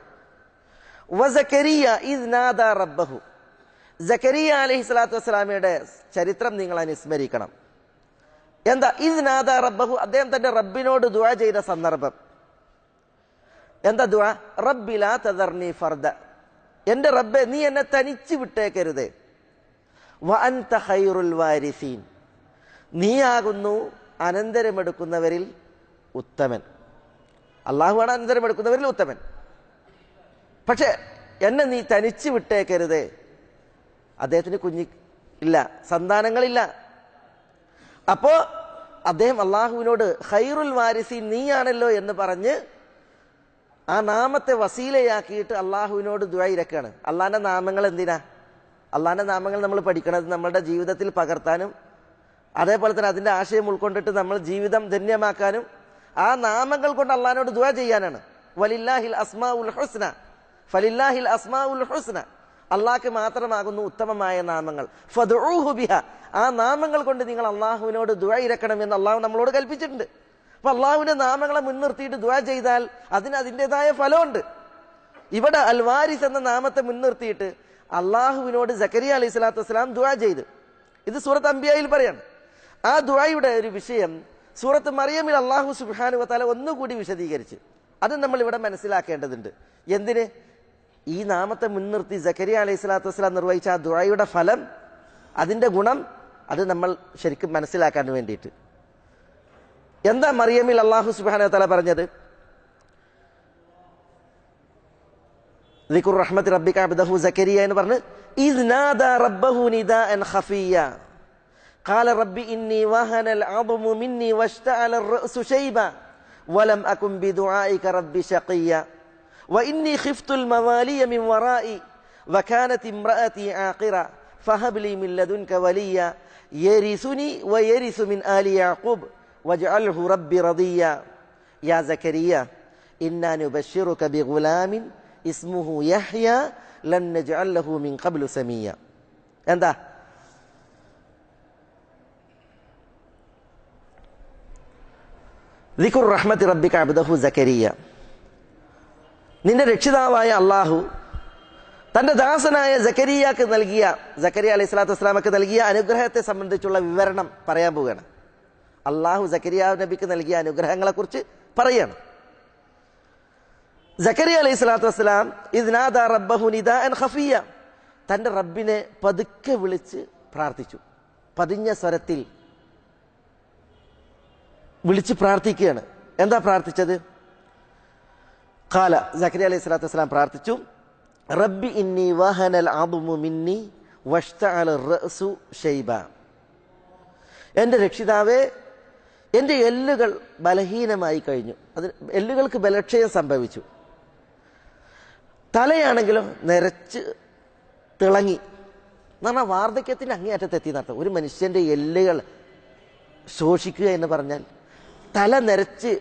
വസക്കരിയ ഇദ് നാദാ റബ്ബഹു. സക്കരിയ അലൈഹി സ്വലാത്തു വസ്സലാമയുടെ ചരിത്രം നിങ്ങൾ അനുസ്മരിക്കണം. എന്താ ഇദ് നാദാ റബ്ബഹു? അദ്ദേഹം തന്റെ റബ്ബിനോട് ദുആ ചെയ്ത സന്ദർഭം. എന്താ ദുആ? റബ്ബി ലാ തദർനി ഫർദ. എന്റെ റബ്ബേ, നീ എന്നെ തനിച്ച് വിട്ടേക്കരുതേ. വ അൻത ഖൈറുൽ വാരിസീൻ. നീയാകുന്നു അനന്തരമെടുക്കുന്നവരിൽ ഉത്തമൻ. അള്ളാഹുവാണ് അനന്തരമെടുക്കുന്നവരിൽ ഉത്തമൻ. പക്ഷെ എന്നെ നീ തനിച്ച് വിട്ടേക്കരുതേ. അദ്ദേഹത്തിന് ഇല്ല, സന്താനങ്ങളില്ല. അപ്പോ അദ്ദേഹം അള്ളാഹുവിനോട് ഖൈറുൽ വാരിസീൻ, നീയാണല്ലോ എന്ന് പറഞ്ഞ് ആ നാമത്തെ വസീലയാക്കിയിട്ട് അള്ളാഹുവിനോട് ദുആ ഇരക്കാണ്. അള്ളാഹിന്റെ നാമങ്ങൾ എന്തിനാ? അള്ളാഹിന്റെ നാമങ്ങൾ നമ്മൾ പഠിക്കണത് നമ്മളുടെ ജീവിതത്തിൽ പകർത്താനും അതേപോലെ തന്നെ അതിന്റെ ആശയം ഉൾക്കൊണ്ടിട്ട് നമ്മൾ ജീവിതം ധന്യമാക്കാനും ആ നാമങ്ങൾ കൊണ്ട് അള്ളാഹിനോട് ദുആ ചെയ്യാനാണ്. വലില്ലാഹിൽ അസ്മാഉൽ ഹുസ്ന, ഫലില്ലാഹിൽ അസ്മാഉൽ ഹുസ്ന. അള്ളാഹ്ക്ക് മാത്രമാകുന്നു ഉത്തമമായ നാമങ്ങൾ. ഫദ്ഉഹു ബിഹ. ആ നാമങ്ങൾ കൊണ്ട് നിങ്ങൾ അള്ളാഹുവിനോട് ദുആ ഇരക്കണമെന്ന് അള്ളാഹു നമ്മളോട് കൽപ്പിച്ചിട്ടുണ്ട്. അപ്പൊ അള്ളാഹുവിന്റെ നാമങ്ങളെ മുൻനിർത്തിയിട്ട് ദുആ ചെയ്താൽ അതിന് അതിൻ്റെതായ ഫലമുണ്ട്. ഇവിടെ അൽ വാരിസ് എന്ന നാമത്തെ മുൻനിർത്തിയിട്ട് അള്ളാഹുവിനോട് സക്കരിയ അലൈഹി സ്വലാത്തു വസ്സലാം ദുആ ചെയ്തു. ഇത് സൂറത്ത് അംബിയായിൽ പറയാണ്. ആ ദുആയുടെ ഒരു വിഷയം സൂറത്ത് മറിയമിൽ അള്ളാഹു സുബ്ഹാനഹു വ തആല ഒന്നുകൂടി വിശദീകരിച്ച് അത് നമ്മൾ ഇവിടെ മനസ്സിലാക്കേണ്ടതുണ്ട്. എന്തിന്? ഈ നാമത്തെ മുൻനിർത്തി സക്കരിയ അലൈഹി സ്വലാത്തു വസ്സലാം നിർവഹിച്ച ആ ദുആയുടെ ഫലം, അതിന്റെ ഗുണം, അത് നമ്മൾ ശരിക്കും മനസ്സിലാക്കാൻ വേണ്ടിയിട്ട്. എന്താ മറിയമിൽ അള്ളാഹു സുബ്ഹാനഹു വ തആല പറഞ്ഞത്? ദിക്റു റഹ്മത്തി റബ്ബിക അബ്ദഹു സക്കരിയ എന്ന് പറഞ്ഞ് ഇദ് നാദാ റബ്ബഹു നിദാഅൻ ഖഫിയ ഖാല റബ്ബി ഇന്നി വഹനൽ അദ്മു മിന്നി വഷ്തഅല الرأس ശൈബ വലം അകുൻ ബിദുആഇക റബ്ബി ശഖിയ وإني خفت الموالي من ورائي وكانت امرأتي عاقرة فهب لي من لدنك وليا يرثني ويرث من آل يعقوب واجعله ربي رضيا يا زكريا إنا نبشرك بغلام اسمه يحيى لن نجعل له من قبل سميا. എന്താ ذكر رحمة ربك عبده زكريا. നിന്റെ രക്ഷിതാവായ അള്ളാഹു തന്റെ ദാസനായ സക്കരിയാക്ക് നൽകിയ, സക്കരിയ അലൈഹി സ്വലാത്തു വസ്സലാമക്ക് നൽകിയ അനുഗ്രഹത്തെ സംബന്ധിച്ചുള്ള വിവരണം പറയാൻ പോവുകയാണ്. അള്ളാഹു സക്കരിയ നബിക്ക് നൽകിയ അനുഗ്രഹങ്ങളെ കുറിച്ച് പറയാണ്. സക്കരിയ അലൈഹി സ്വലാത്തു വസ്സലാം ഇദ് നാദാ റബ്ബഹു നിദാഅൻ ഖഫിയ, തന്റെ റബ്ബിനെ പതുക്കെ വിളിച്ച് പ്രാർത്ഥിച്ചു. പതിഞ്ഞ സ്വരത്തിൽ വിളിച്ച് പ്രാർത്ഥിക്കുകയാണ്. എന്താ പ്രാർത്ഥിച്ചത്? ഖാല, സക്കരിയ അലൈഹി സ്വലാത്തു വസ്സലാം പ്രാർത്ഥിച്ചു, റബ്ബി ഇന്നി വഹനൽ അദ്മു മിന്നി വഷ്തഅല الرأس ശൈബ. എൻ്റെ രക്ഷിതാവേ, എൻ്റെ എല്ലുകൾ ബലഹീനമായി കഴിഞ്ഞു. അത് എല്ലുകൾക്ക് ബലക്ഷയം സംഭവിച്ചു. തലയാണെങ്കിലും നിരച്ച് തിളങ്ങി എന്ന് പറഞ്ഞാൽ വാർദ്ധക്യത്തിൻ്റെ അങ്ങേയറ്റത്തെത്തി നടത്തും. ഒരു മനുഷ്യൻ്റെ എല്ലുകൾ ശോഷിക്കുക എന്ന് പറഞ്ഞാൽ, തല നിരച്ച്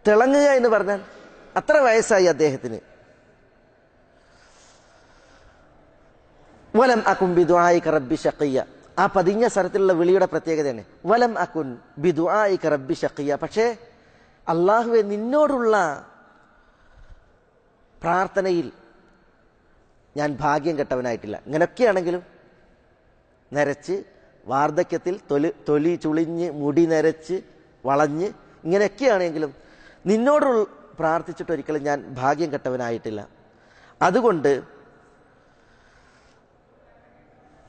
തിളങ്ങുക എന്ന് പറഞ്ഞാൽ അത്ര വയസ്സായി അദ്ദേഹത്തിന്. വലം അകുൻ ബിദുആഇക റബ്ബി ശഖിയ. ആ പതിഞ്ഞ സ്വരത്തിലുള്ള വിളിയുടെ പ്രത്യേകതയാണ് വലം അകുൻ ബിദുആഇക റബ്ബി ശഖിയ. പക്ഷേ അള്ളാഹുവെ, നിന്നോടുള്ള പ്രാർത്ഥനയിൽ ഞാൻ ഭാഗ്യം കെട്ടവനായിട്ടില്ല. ഇങ്ങനെയൊക്കെയാണെങ്കിലും നരച്ച് വാർദ്ധക്യത്തിൽ തൊലി ചുളിഞ്ഞ് മുടി നരച്ച് വളഞ്ഞ് ഇങ്ങനെയൊക്കെയാണെങ്കിലും നിന്നോട് പ്രാർത്ഥിച്ചിട്ടൊരിക്കലും ഞാൻ ഭാഗ്യം കെട്ടവനായിട്ടില്ല. അതുകൊണ്ട്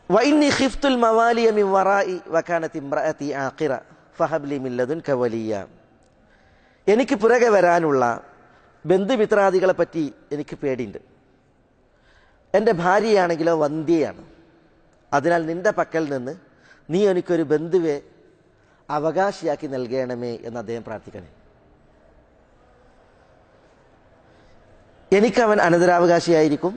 വഇന്നി ഖിഫ്തുൽ മവാലിയ മിൻ വറാഇ വകാനത് ഇംറഅതി ആഖിറ ഫഹബ് ലി മിൻ ലദുൻക വലിയ. എനിക്ക് പുറകെ വരാനുള്ള ബന്ധുമിത്രാദികളെ പറ്റി എനിക്ക് പേടിയുണ്ട്. എൻ്റെ ഭാര്യയാണെങ്കിലോ വന്ധ്യയാണ്. അതിനാൽ നിന്റെ പക്കൽ നിന്ന് നീ എനിക്കൊരു ബന്ധുവെ അവകാശിയാക്കി നൽകണമേ എന്ന് അദ്ദേഹം പ്രാർത്ഥിക്കണേ. എനിക്കവൻ അനന്തരാവകാശിയായിരിക്കും,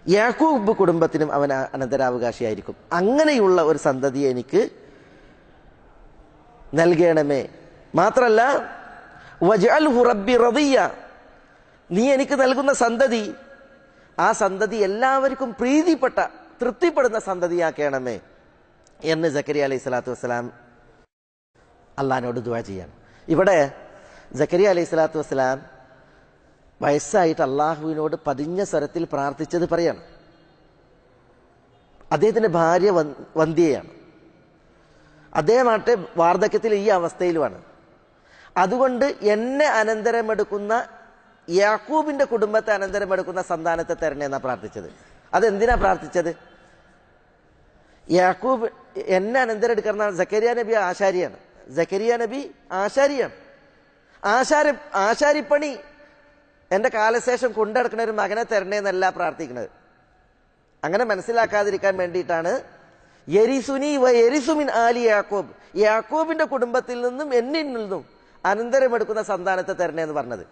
യാക്കൂബ് കുടുംബത്തിനും അവൻ അനന്തരാവകാശിയായിരിക്കും. അങ്ങനെയുള്ള ഒരു സന്തതിയെ എനിക്ക് നൽകണമേ. മാത്രല്ല വജഅൽഹു റബ്ബി റദിയ, നീ എനിക്ക് നൽകുന്ന സന്തതി ആ സന്തതി എല്ലാവർക്കും പ്രീതിപ്പെട്ട തൃപ്തിപ്പെടുന്ന സന്തതിയാക്കണമേ എന്ന് സക്കരിയ അലൈഹി സ്വലാത്തു വസ്സലാം അള്ളാഹിനോട് ദുആ ചെയ്യാണ്. ഇവിടെ സക്കരിയ അലൈഹി സ്വലാത്തു വസ്സലാം വയസ്സായിട്ട് അള്ളാഹുവിനോട് പതിഞ്ഞ സ്വരത്തിൽ പ്രാർത്ഥിച്ചത് പറയാണ്. അദ്ദേഹത്തിന്റെ ഭാര്യ വന്ധ്യയാണ്. അദ്ദേഹമാട്ടെ വാർദ്ധക്യത്തിൽ ഈ അവസ്ഥയിലുമാണ്. അതുകൊണ്ട് എന്നെ അനന്തരമെടുക്കുന്ന യാക്കൂബിന്റെ കുടുംബത്തെ അനന്തരമെടുക്കുന്ന സന്താനത്തെ തരണേ എന്നാ പ്രാർത്ഥിച്ചത്. അതെന്തിനാ പ്രാർത്ഥിച്ചത്? യാക്കൂബ് എന്നെ അനന്തരം എടുക്കുന്ന സക്കരിയ നബി ആശാരിയാണ്. സക്കരിയ നബി ആശാരിയാണ്. ആശാരിപ്പണി എന്റെ കാലശേഷം കൊണ്ടെടുക്കുന്ന ഒരു മകനെ തരണേന്നല്ല പ്രാർത്ഥിക്കുന്നത്. അങ്ങനെ മനസ്സിലാക്കാതിരിക്കാൻ വേണ്ടിയിട്ടാണ് യരിസുനി വ യരിസുമിൻ ആലി യാക്കൂബ്, യാക്കൂബിന്റെ കുടുംബത്തിൽ നിന്നും എന്നിൽ നിന്നും അനന്തരമെടുക്കുന്ന സന്താനത്തെ തരണേന്ന് പറഞ്ഞത്.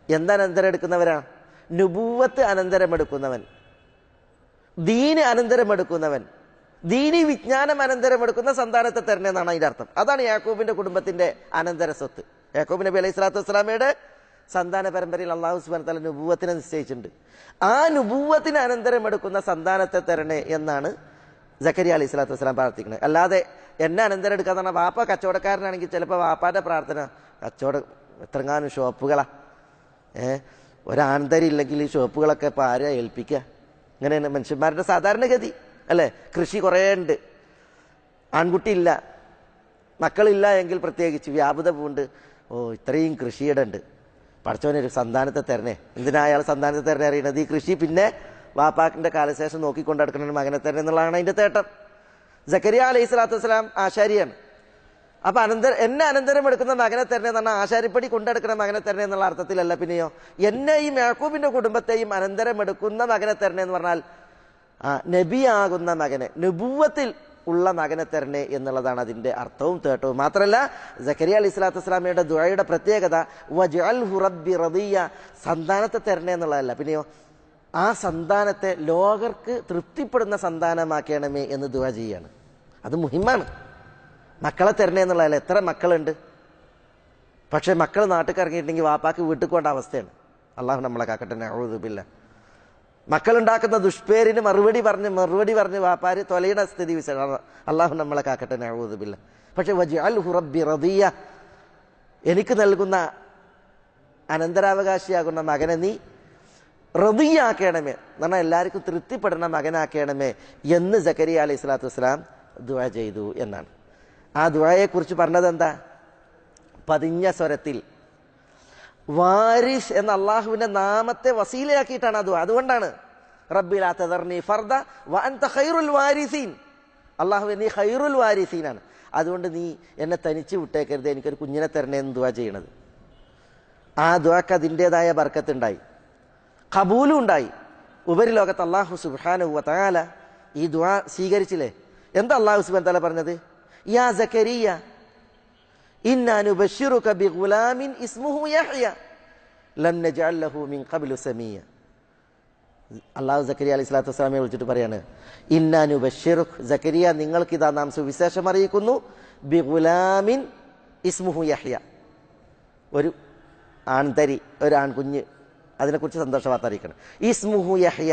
എന്തനന്തരം എടുക്കുന്നവരാ? നുബൂവത്ത് അനന്തരമെടുക്കുന്നവൻ, ദീന് അനന്തരമെടുക്കുന്നവൻ, ദീനി വിജ്ഞാനം അനന്തരമെടുക്കുന്ന സന്താനത്തെ തരണേന്നാണ് അതിന്റെ അർത്ഥം. അതാണ് യാക്കൂബിന്റെ കുടുംബത്തിന്റെ അനന്തര സ്വത്ത്. യാക്കൂബ് നബി അലൈഹി സ്വലാത്തു വസ്സലാമയുടെ സന്താന പരമ്പരയിൽ അള്ളാഹു സുബ്ഹാനഹു വ തആല നുബൂവത്തിനെ നിശ്ചയിച്ചിട്ടുണ്ട്. ആ നുബൂവത്തിന് അനന്തരമെടുക്കുന്ന സന്താനത്തെ തരണേ എന്നാണ് സക്കരിയ അലൈഹി സ്വലാത്തു വസ്സലാം പ്രാർത്ഥിക്കുന്നത്. അല്ലാതെ എന്നെ അനന്തരം എടുക്കാന്ന് പറഞ്ഞാൽ വാപ്പ കച്ചവടക്കാരനാണെങ്കിൽ ചിലപ്പോൾ വാപ്പാന്റെ പ്രാർത്ഥന കച്ചവടം എത്രങ്ങാനും ഷോപ്പുകളാ, ഒരാന്തരം ഇല്ലെങ്കിൽ ഈ ഷോപ്പുകളൊക്കെ ഇപ്പം ആരെയാ ഏൽപ്പിക്കുക? ഇങ്ങനെയാണ് മനുഷ്യന്മാരുടെ സാധാരണഗതി അല്ലേ? കൃഷി കുറേ ഉണ്ട്, ആൺകുട്ടി ഇല്ല, മക്കളില്ല എങ്കിൽ പ്രത്യേകിച്ച് വ്യാപൃത പൂണ്ട്, ഇത്രയും കൃഷിയുടെ ഉണ്ട്, പഠിച്ചവനൊരു സന്താനത്തെ തരണേ. എന്തിനാ അയാൾ സന്താനത്തെ തരണേ അറിയണത്? ഈ കൃഷി പിന്നെ വാപ്പാക്കിന്റെ കാലശേഷം നോക്കിക്കൊണ്ട് നടക്കുന്ന മകനെ തരണേ എന്നുള്ളതാണ് അതിന്റെ തേട്ടം. സക്കരിയ അലൈഹി സ്വലാത്തു വസ്സലാം ആശാരിയാണ്. അപ്പൊ എന്നെ അനന്തരം എടുക്കുന്ന മകനെ തരണേ എന്ന് പറഞ്ഞാൽ ആശാരിപ്പടി കൊണ്ടെടുക്കുന്ന മകനെ തരണേ എന്നുള്ള അർത്ഥത്തിലല്ല. പിന്നെയോ എന്നെയും യാക്കൂബിന്റെ കുടുംബത്തെയും അനന്തരം എടുക്കുന്ന മകനെ തരണേ എന്ന് പറഞ്ഞാൽ നബിയാകുന്ന മകനെ, നുബുവത്തിൽ ഉള്ള മകനെ തരണേ എന്നുള്ളതാണ് അതിന്റെ അർത്ഥവും തേട്ടവും. മാത്രമല്ല സക്കരിയ അലൈഹി സ്വലാത്തു വസ്സലാമയുടെ ദുആയുടെ പ്രത്യേകത വജഅൽഹു റബ്ബി റദിയ, സന്താനത്തെ തരണേ എന്നുള്ളതല്ല, പിന്നെയോ ആ സന്താനത്തെ ലോകർക്ക് തൃപ്തിപ്പെടുന്ന സന്താനമാക്കണമേ എന്ന് ദുആ ചെയ്യാണ്. അത് മുഹിമ്മാണ്. മക്കളെ തരണേ എന്നുള്ളതല്ല. എത്ര മക്കളുണ്ട്, പക്ഷെ മക്കൾ നാട്ടിൽ ഇറങ്ങിയിട്ടുണ്ടെങ്കിൽ വാപ്പാക്ക് വീട്ടിൽ കൊണ്ട അവസ്ഥയാണ്. അള്ളാഹു നമ്മളെ കാക്കട്ടെ, നഊദു ബില്ലാഹ്. മക്കളുണ്ടാക്കുന്ന ദുഷ്പേരിന് മറുപടി പറഞ്ഞ് വാപ്പാര് തൊലയുടെ സ്ഥിതി വിശേഷം. അള്ളാഹു നമ്മളെ കാക്കട്ടെ, നഊദു ബില്ലാഹ്. പക്ഷെ വജഅൽഹു റബ്ബി റദിയ, എനിക്ക് നൽകുന്ന അനന്തരാവകാശിയാകുന്ന മകനെ നീ റദിയാക്കണമേ എന്ന് പറഞ്ഞാൽ എല്ലാവർക്കും തൃപ്തിപ്പെടുന്ന മകനാക്കണമേ എന്ന് സക്കരിയ അലൈഹി സ്വലാത്തു വസ്സലാം ദുആ ചെയ്തു എന്നാണ്. ആ ദുആയെക്കുറിച്ച് പറഞ്ഞത് എന്താ? പതിഞ്ഞ സ്വരത്തിൽ വാരിസ് എന്ന അള്ളാഹുവിന്റെ നാമത്തെ വസീലയാക്കിയിട്ടാണ് ആ ദുആ. അതുകൊണ്ടാണ് റബ്ബി ലാ തദർനി ഫർദ വ അൻത ഖൈറുൽ വാരിസീൻ, അള്ളാഹുവേ നീ ഖൈറുൽ വാരിസീനാണ്, അതുകൊണ്ട് നീ എന്നെ തനിച്ച് വിട്ടേക്കരുത്, എനിക്കൊരു കുഞ്ഞിനെ തരണേ എന്ന് ദുആ ചെയ്യണത്. ആ ദുആക്ക് അതിൻ്റെതായ ബർക്കത്തുണ്ടായി, ഖബൂലും ഉണ്ടായി. ഉപരിലോകത്ത് അള്ളാഹു സുബ്ഹാനഹു വ തആല ഈ ദുആ സ്വീകരിച്ചില്ലേ? എന്താ അള്ളാഹു സുബ്ഹാനഹു വ തആല പറഞ്ഞത്? യാ സക്കരിയ ഇന്നാ നുബശ്ശിറുക ബിഗുലാമിൻ ഇസ്മുഹു യഹ്യ ലം നജഅൽ ലഹു മിൻ ഖബ്ലു സമീയ. അള്ളാഹു സക്കരിയ അലൈഹി സ്വലാത്തു വസ്സലാമയെ വിളിച്ചിട്ട് പറയാണ്, ഇന്നാ നുബശ്ശിറുക, സക്കരിയ നിങ്ങൾക്കിതാ നാം സുവിശേഷം അറിയിക്കുന്നു, ബിഗുലാമിൻ ഇസ്മുഹു യഹ്യ, ഒരു ആൺതരി, ഒരു ആൺകുഞ്ഞ്, അതിനെക്കുറിച്ച് സന്തോഷ വാർത്ത അറിയിക്കണം. ഇസ്മുഹു യഹ്യ,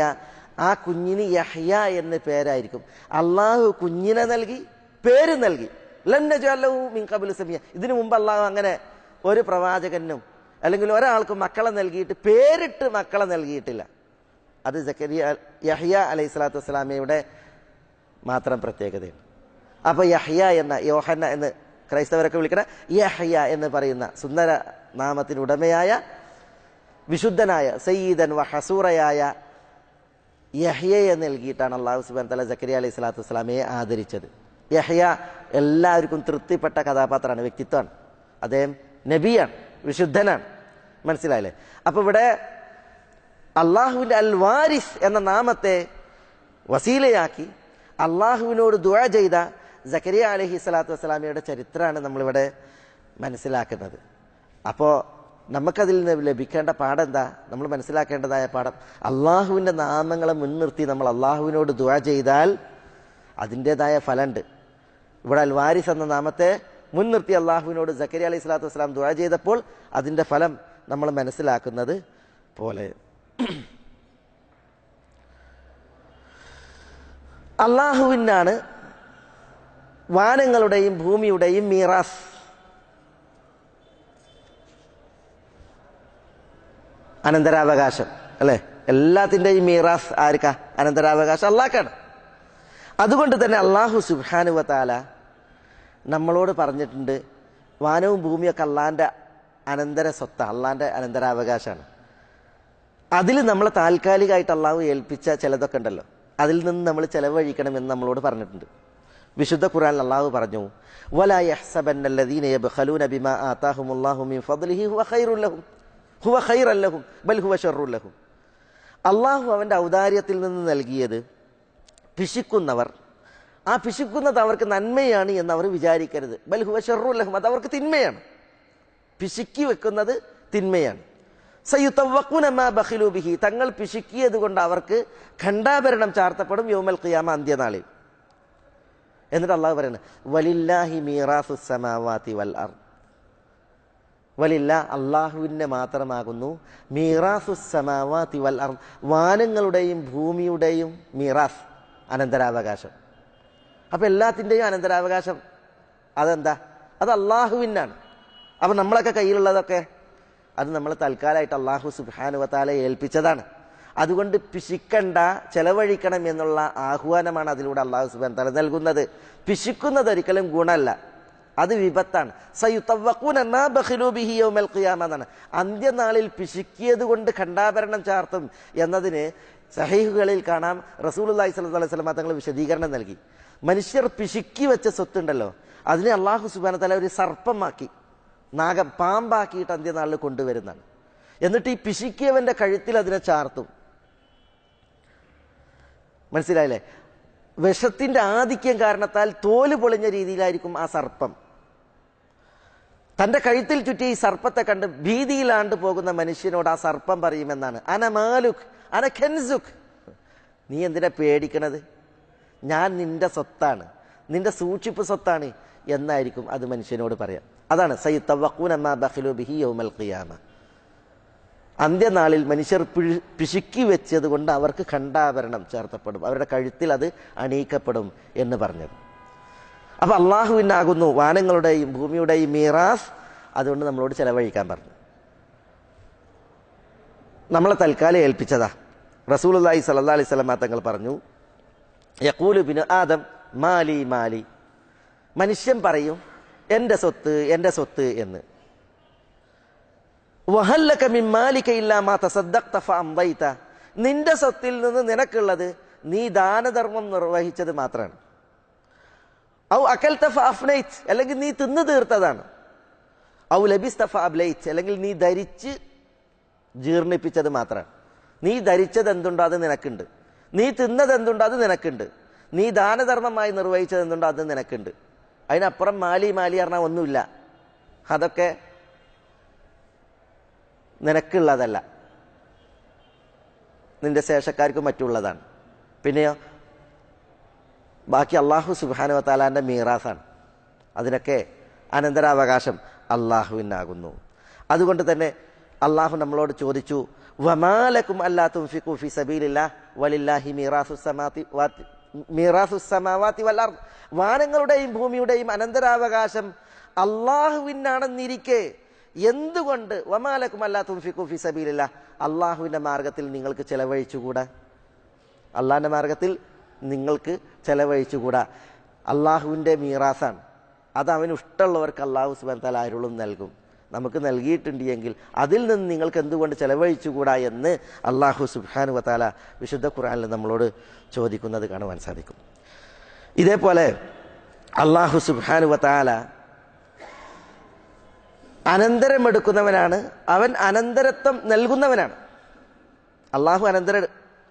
ആ കുഞ്ഞിന് യഹ്യ എന്ന് പേരായിരിക്കും. അള്ളാഹു കുഞ്ഞിനെ നൽകി, പേര് നൽകി. ലൻ നജഅൽ ലഹു മിൻ ഖബ്ലു സമീയ, ഇതിനു മുമ്പ് അള്ളാഹു അങ്ങനെ ഒരു പ്രവാചകനും അല്ലെങ്കിൽ ഒരാൾക്കും മക്കളെ നൽകിയിട്ട് പേരിട്ട് മക്കളെ നൽകിയിട്ടില്ല. അത് സക്കരിയ യഹ്യ അലൈഹി സ്വലാത്തു വസ്സലാമയുടെ മാത്രം പ്രത്യേകതയാണ്. അപ്പൊ യഹ്യ എന്ന, യോഹന്ന എന്ന് ക്രൈസ്തവരൊക്കെ വിളിക്കണ യഹ്യ എന്ന് പറയുന്ന സുന്ദര നാമത്തിനുടമയായ വിശുദ്ധനായ സയ്യിദൻ വ ഹസൂറയായ യഹ്യയെ നൽകിയിട്ടാണ് അള്ളാഹു സുബ്ഹാനഹു വ തആല സക്കരിയ അലൈഹി സ്വലാത്തു വസ്സലാമയെ ആദരിച്ചത്. യഹ്യ എല്ലാവർക്കും തൃപ്തിപ്പെട്ട കഥാപാത്രമാണ്, വ്യക്തിത്വമാണ്. അദ്ദേഹം നബിയാണ്, വിശുദ്ധനാണ്. മനസ്സിലായില്ലേ? അപ്പൊ ഇവിടെ അള്ളാഹുവിന്റെ അൽ വാരിസ് എന്ന നാമത്തെ വസീലയാക്കി അള്ളാഹുവിനോട് ദുആ ചെയ്ത സക്കരിയ അലൈഹി സ്വലാത്തു വസ്സലാമയുടെ ചരിത്രമാണ് നമ്മളിവിടെ മനസ്സിലാക്കുന്നത്. അപ്പോൾ നമുക്കതിൽ നിന്ന് ലഭിക്കേണ്ട പാഠം എന്താ? നമ്മൾ മനസ്സിലാക്കേണ്ടതായ പാഠം, അള്ളാഹുവിൻ്റെ നാമങ്ങളെ മുൻനിർത്തി നമ്മൾ അള്ളാഹുവിനോട് ദുആ ചെയ്താൽ അതിൻ്റെതായ ഫലമുണ്ട്. ഇവിടെ അൽ വാരിസ് എന്ന നാമത്തെ മുൻനിർത്തി അള്ളാഹുവിനോട് സക്കരിയ അലൈഹി സ്വലാത്തു വസ്സലാം ദുആ ചെയ്തപ്പോൾ അതിൻ്റെ ഫലം നമ്മൾ മനസ്സിലാക്കുന്നത് പോലെ അള്ളാഹുവിനാണ് വാനങ്ങളുടെയും ഭൂമിയുടെയും മീറാസ്. അനന്തരാവകാശം അല്ലേ? എല്ലാത്തിൻ്റെയും മീറാസ് ആർക്കാ? അനന്തരാവകാശം അള്ളാഹ്ക്കാണ്. അതുകൊണ്ട് തന്നെ അള്ളാഹു സുബ്ഹാനഹു വ തആല നമ്മളോട് പറഞ്ഞിട്ടുണ്ട്, വാനവും ഭൂമിയൊക്കെ അള്ളാഹിൻ്റെ അനന്തര സ്വത്താണ്, അള്ളാഹിൻ്റെ അനന്തരാവകാശമാണ്. അതിൽ നമ്മൾ താൽക്കാലികമായിട്ട് അള്ളാഹു ഏൽപ്പിച്ച ചിലതൊക്കെ ഉണ്ടല്ലോ, അതിൽ നിന്ന് നമ്മൾ ചെലവഴിക്കണമെന്ന് നമ്മളോട് പറഞ്ഞിട്ടുണ്ട്. വിശുദ്ധ ഖുർആനിൽ അള്ളാഹു പറഞ്ഞു, വലാ യഹ്സബന്നല്ലദീന യബ്ഖലൂന ബിമാ ആതാഹുമുല്ലാഹു മിൻ ഫദ്ലിഹി ഹുവ ഖൈറൻ ലഹും ബൽ ഹുവ ശർറുൻ ലഹും. അള്ളാഹു അവൻ്റെ ഔദാര്യത്തിൽ നിന്ന് നൽകിയത് പിശിക്കുന്നവർ, ആ പിശിക്കുന്നത് അവർക്ക് നന്മയാണ് എന്ന് അവർ വിചാരിക്കരുത്. ബൽ ഹുവ ശർറുൻ ലഹും, അത് അവർക്ക് തിന്മയാണ്. പിശുക്കി വെക്കുന്നത് തിന്മയാണ്. സയുതവഖൂന മാ ബഖിലൂ ബിഹി, തങ്ങൾ പിശുക്കിയത് കൊണ്ട് അവർക്ക് ഖണ്ഡാഭരണം ചാർത്തപ്പെടും യൗമൽ ഖിയാമ, അന്ത്യനാളിൽ. എന്നിട്ട് അള്ളാഹു പറയുന്നത്, വലില്ലാഹി മീറാസുസ് സമാവാതി വൽ അർദ്. വലില്ല, അള്ളാഹുവിൻ്റെ മാത്രമാകുന്നു മീറാസുസ് സമാവാതി വൽ അർദ്, വാനങ്ങളുടെയും ഭൂമിയുടെയും മീറാസ്, അനന്തരാവകാശം. അപ്പം എല്ലാത്തിൻ്റെയും അനന്തരാവകാശം അതെന്താ? അത് അള്ളാഹുവിനാണ്. അപ്പം നമ്മളൊക്കെ കയ്യിലുള്ളതൊക്കെ അത് നമ്മൾ തൽക്കാലമായിട്ട് അള്ളാഹു സുബ്ഹാനഹു വ തആല ഏൽപ്പിച്ചതാണ്. അതുകൊണ്ട് പിശിക്കണ്ട, ചെലവഴിക്കണം എന്നുള്ള ആഹ്വാനമാണ് അതിലൂടെ അള്ളാഹു സുബ്ഹാനഹു വ തആല നൽകുന്നത്. പിശിക്കുന്നത് ഒരിക്കലും ഗുണമല്ല, അത് വിപത്താണ്. സയുതവഖൂന മാ ബഖിലൂ ബിഹി യൗമൽ ഖിയാമ എന്നാണ്. അന്ത്യനാളിൽ പിശുക്കിയത് കൊണ്ട് ഖണ്ഡാഭരണം ചാർത്തും എന്നതിന് സഹീഹുകളിൽ കാണാം, റസൂലുള്ളാഹി സ്വല്ലല്ലാഹു അലൈഹി വസല്ലം തങ്ങൾ വിശദീകരണം നൽകി. മനുഷ്യർ പിശുക്കി വെച്ച സ്വത്തുണ്ടല്ലോ, അതിനെ അള്ളാഹു സുബ്ഹാനഹു വ തആല ഒരു സർപ്പമാക്കി, നാഗം, പാമ്പാക്കിയിട്ട് അന്ത്യനാളിൽ കൊണ്ടുവരുന്നതാണ്. എന്നിട്ട് ഈ പിശുക്കിയവന്റെ കഴുത്തിൽ അതിനെ ചാർത്തും. മനസ്സിലായില്ലേ? വിഷത്തിന്റെ ആധിക്യം കാരണത്താൽ തോല് പൊളിഞ്ഞ രീതിയിലായിരിക്കും ആ സർപ്പം. തന്റെ കഴുത്തിൽ ചുറ്റി ഈ സർപ്പത്തെ കണ്ട് ഭീതിയിലാണ്ട് പോകുന്ന മനുഷ്യനോട് ആ സർപ്പം പറയുമെന്നാണ്, അന മാലുക് അന ഖൻസുക്, നീ എന്തിനാ പേടിക്കണത്, ഞാൻ നിന്റെ സ്വത്താണ്, നിന്റെ സൂക്ഷിപ്പ് സ്വത്താണ് എന്നായിരിക്കും അത് മനുഷ്യനോട് പറയാം. അതാണ് സയുതവഖൂന മാ ബഖിലൂ ബിഹി യൗമൽ ഖിയാമ. അന്ത്യനാളിൽ മനുഷ്യർ പിശുക്കി വെച്ചത് കൊണ്ട് അവർക്ക് ഖണ്ഡാഭരണം ചേർത്തപ്പെടും, അവരുടെ കഴുത്തിൽ അത് അണിയിക്കപ്പെടും എന്ന് പറഞ്ഞത്. അപ്പൊ അള്ളാഹുവിനാകുന്നു വാനങ്ങളുടെയും ഭൂമിയുടെയും മീറാസ്. അതുകൊണ്ട് നമ്മളോട് ചെലവഴിക്കാൻ പറഞ്ഞു, നമ്മളെ തൽക്കാലം ഏൽപ്പിച്ചതാ. റസൂലുള്ളാഹി സ്വല്ലല്ലാഹു അലൈഹി വസല്ലം തങ്ങൾ പറഞ്ഞു, യഖൂലു ബിനു ആദം മാലി മാലി, മനുഷ്യൻ പറയും എൻ്റെ സ്വത്ത് എൻ്റെ സ്വത്ത് എന്ന്. വഹല്ലക മിൻ മാലിക ഇല്ലാ മാ തസദ്ദഖ്ത ഫഅംദൈത, നിന്റെ സ്വത്തിൽ നിന്ന് നിനക്കുള്ളത് നീ ദാനധർമ്മം നിർവഹിച്ചത് മാത്രമാണ്. ഔ അകൽത ഫഅഫ്നൈത, അല്ലെങ്കിൽ നീ തിന്നു തീർത്തതാണ്. ഔ ലബിസ്ത ഫഅബ്ലൈത, അല്ലെങ്കിൽ നീ ധരിച്ച് ജീർണിപ്പിച്ചത് മാത്രമാണ്. നീ ധരിച്ചത് എന്തുണ്ടോ അത് നിനക്കുണ്ട്, നീ തിന്നത് എന്തുണ്ടോ അത് നിനക്കുണ്ട്, നീ ദാനധർമ്മമായി നിർവഹിച്ചത് എന്തുണ്ടോ അത് നിനക്കുണ്ട്. അതിനപ്പുറം മാലി മാലി പറഞ്ഞാൽ ഒന്നുമില്ല, അതൊക്കെ നിനക്കുള്ളതല്ല, നിന്റെ ശേഷക്കാർക്കും മറ്റുള്ളതാണ്. പിന്നെയോ ബാക്കി അള്ളാഹു സുബ്ഹാനഹു വ തആലാന്റെ മീറാസാണ്. അതിനൊക്കെ അനന്തരാവകാശം അള്ളാഹുവിനാകുന്നു. അതുകൊണ്ട് തന്നെ അള്ളാഹു നമ്മളോട് ചോദിച്ചു, വമാലക്കും അല്ലാ തുൻഫിഖൂ ഫീ സബീലില്ലാഹ് വലില്ലാഹി മീറാസുസ് സമാവാതി വൽ അർദ്, വാനങ്ങളുടെയും ഭൂമിയുടെയും അനന്തരാവകാശം അള്ളാഹുവിനാണെന്നിരിക്കെ എന്തുകൊണ്ട് വമാലക്കും അല്ലാ തുൻഫിഖൂ ഫീ സബീലില്ലാഹ്, അള്ളാഹുവിൻ്റെ മാർഗത്തിൽ നിങ്ങൾക്ക് ചെലവഴിച്ചുകൂടാ? അള്ളാഹിൻ്റെ മാർഗത്തിൽ നിങ്ങൾക്ക് ചെലവഴിച്ചുകൂടാ? അള്ളാഹുവിൻ്റെ മീറാസാണ്, അത് അവന് ഇഷ്ടമുള്ളവർക്ക് അള്ളാഹു സുബ്ഹാനഹു വ തആല അരുളും നൽകും. നമുക്ക് നൽകിയിട്ടുണ്ട് എങ്കിൽ അതിൽ നിന്ന് നിങ്ങൾക്ക് എന്തുകൊണ്ട് ചെലവഴിച്ചുകൂടാ എന്ന് അള്ളാഹു സുബ്ഹാനഹു വ തആല വിശുദ്ധ ഖുർആനിൽ നമ്മളോട് ചോദിക്കുന്നത് കാണുവാൻ സാധിക്കും. ഇതേപോലെ അള്ളാഹു സുബ്ഹാനഹു വ തആല അനന്തരമെടുക്കുന്നവനാണ്, അവൻ അനന്തരത്വം നൽകുന്നവനാണ്. അള്ളാഹു അനന്തരം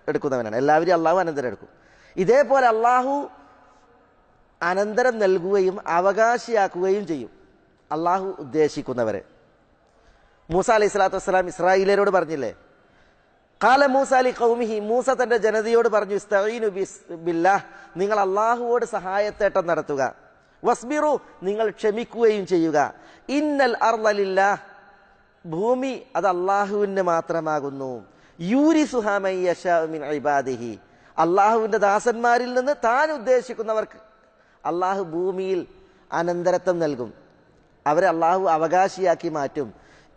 എടുക്കുന്നവനാണ്, എല്ലാവരും അള്ളാഹു അനന്തരം എടുക്കും. ഇതേപോലെ അള്ളാഹു അനന്തരം നൽകുകയും അവകാശിയാക്കുകയും ചെയ്യും അള്ളാഹു ഉദ്ദേശിക്കുന്നവരെ. മൂസ അലൈഹി സ്വലാത്തു വസ്സലാം ഇസ്രായേലരോട് പറഞ്ഞില്ലേ, ഖാല മൂസ ലി ഖൗമിഹി, മൂസ തന്റെ ജനതയോട് പറഞ്ഞു, ഇസ്തഈനു ബില്ലാഹ്, നിങ്ങൾ അള്ളാഹുവോട് സഹായത്തേട്ടം നടത്തുക, വസ്ബിറു, നിങ്ങൾ ക്ഷമിക്കുകയും ചെയ്യുക, ഇന്നൽ അർള ലില്ലാഹ്, ഭൂമി അത് അള്ളാഹുവിന് മാത്രമാകുന്നു, യൂരിസുഹാ മൻ യശാഉ മിൻ ഇബാദിഹി, അള്ളാഹുവിന്റെ ദാസന്മാരിൽ നിന്ന് താൻ ഉദ്ദേശിക്കുന്നവർക്ക് അള്ളാഹു ഭൂമിയിൽ അനന്തരത്വം നൽകും, അവരെ അള്ളാഹു അവകാശിയാക്കി മാറ്റും